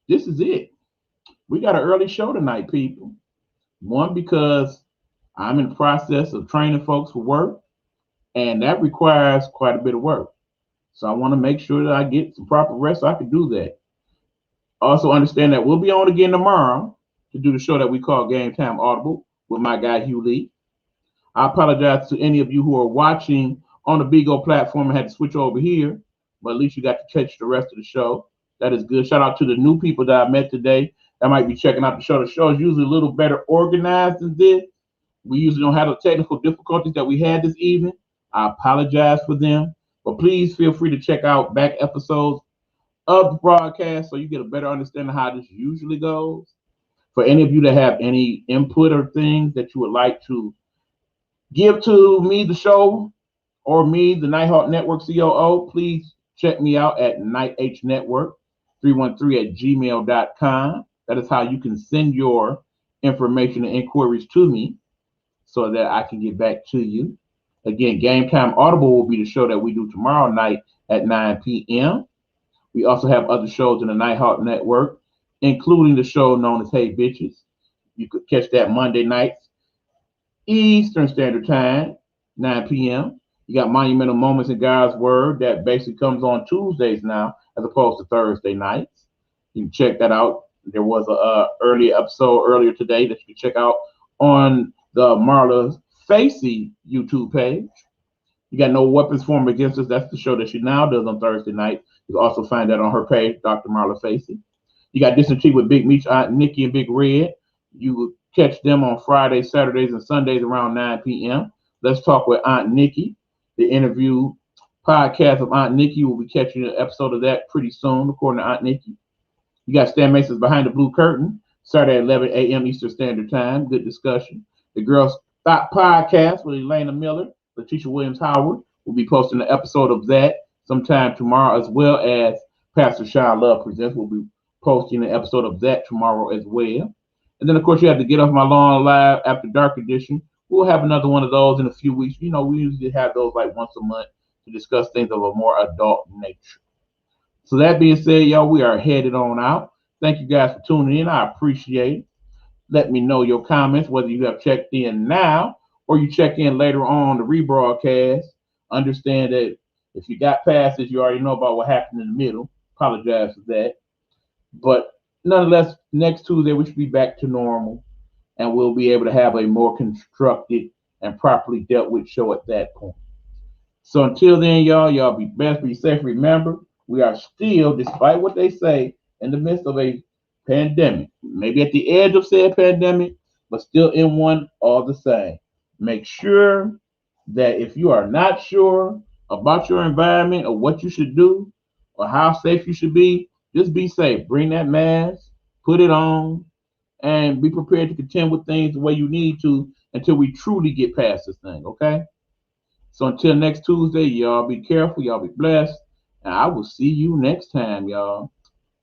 this is it. We got an early show tonight, people. One, because I'm in the process of training folks for work, and that requires quite a bit of work. So I want to make sure that I get some proper rest so I can do that. Also understand that we'll be on again tomorrow to do the show that we call Game Time Audible with my guy Hugh Lee. I apologize to any of you who are watching on the Bigo platform and had to switch over here, but at least you got to catch the rest of the show. That is good. Shout out to the new people that I met today that might be checking out the show. The show is usually a little better organized than this. We usually don't have the technical difficulties that we had this evening. I apologize for them, but please feel free to check out back episodes of the broadcast so you get a better understanding of how this usually goes. For any of you that have any input or things that you would like to give to me, the show, or me, the Nighthawk Network COO, please check me out at nighthNetwork313@gmail.com. That is how you can send your information and inquiries to me so that I can get back to you. Again, Game Time Audible will be the show that we do tomorrow night at 9 p.m. We also have other shows in the Nighthawk Network, including the show known as Hey Bitches. You could catch that Monday nights, Eastern Standard Time, 9 p.m. You got Monumental Moments in God's Word that basically comes on Tuesdays now as opposed to Thursday nights. You can check that out. There was a earlier episode earlier today that you can check out on the Marla Facey YouTube page. You got No Weapons Formed Against Us. That's the show that she now does on Thursday night. You can also find that on her page, Dr. Marla Facey. You got Distant Tea with Big Meech, Aunt Nikki, and Big Red. You will catch them on Fridays, Saturdays, and Sundays around 9 p.m. Let's Talk with Aunt Nikki. The interview podcast of Aunt Nikki will be catching an episode of that pretty soon, according to Aunt Nikki. You got Stan Mason's Behind the Blue Curtain, Saturday at 11 a.m. Eastern Standard Time. Good discussion. The Girls Thought Podcast with Elena Miller, Letitia Williams Howard will be posting an episode of that sometime tomorrow, as well as Pastor Sean Love Presents will be posting an episode of that tomorrow as well. And then, of course, you have to Get Off My Lawn Live After Dark edition. We'll have another one of those in a few weeks. You know, we usually have those like once a month to discuss things of a more adult nature. So that being said, y'all, we are headed on out. Thank you guys for tuning in. I appreciate it. Let me know your comments, whether you have checked in now or you check in later on the rebroadcast. Understand that if you got past this, you already know about what happened in the middle. Apologize for that. But nonetheless, next Tuesday, we should be back to normal, and we'll be able to have a more constructed and properly dealt with show at that point. So until then, y'all be best, be safe. Remember, we are still, despite what they say, in the midst of a pandemic. Maybe at the edge of said pandemic, but still in one all the same. Make sure that if you are not sure about your environment or what you should do or how safe you should be, just be safe. Bring that mask, put it on, and be prepared to contend with things the way you need to until we truly get past this thing, okay? So until next Tuesday, y'all be careful, y'all be blessed, and I will see you next time, y'all.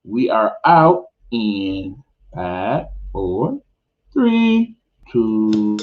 We are out. in 5, 4, 3, 2.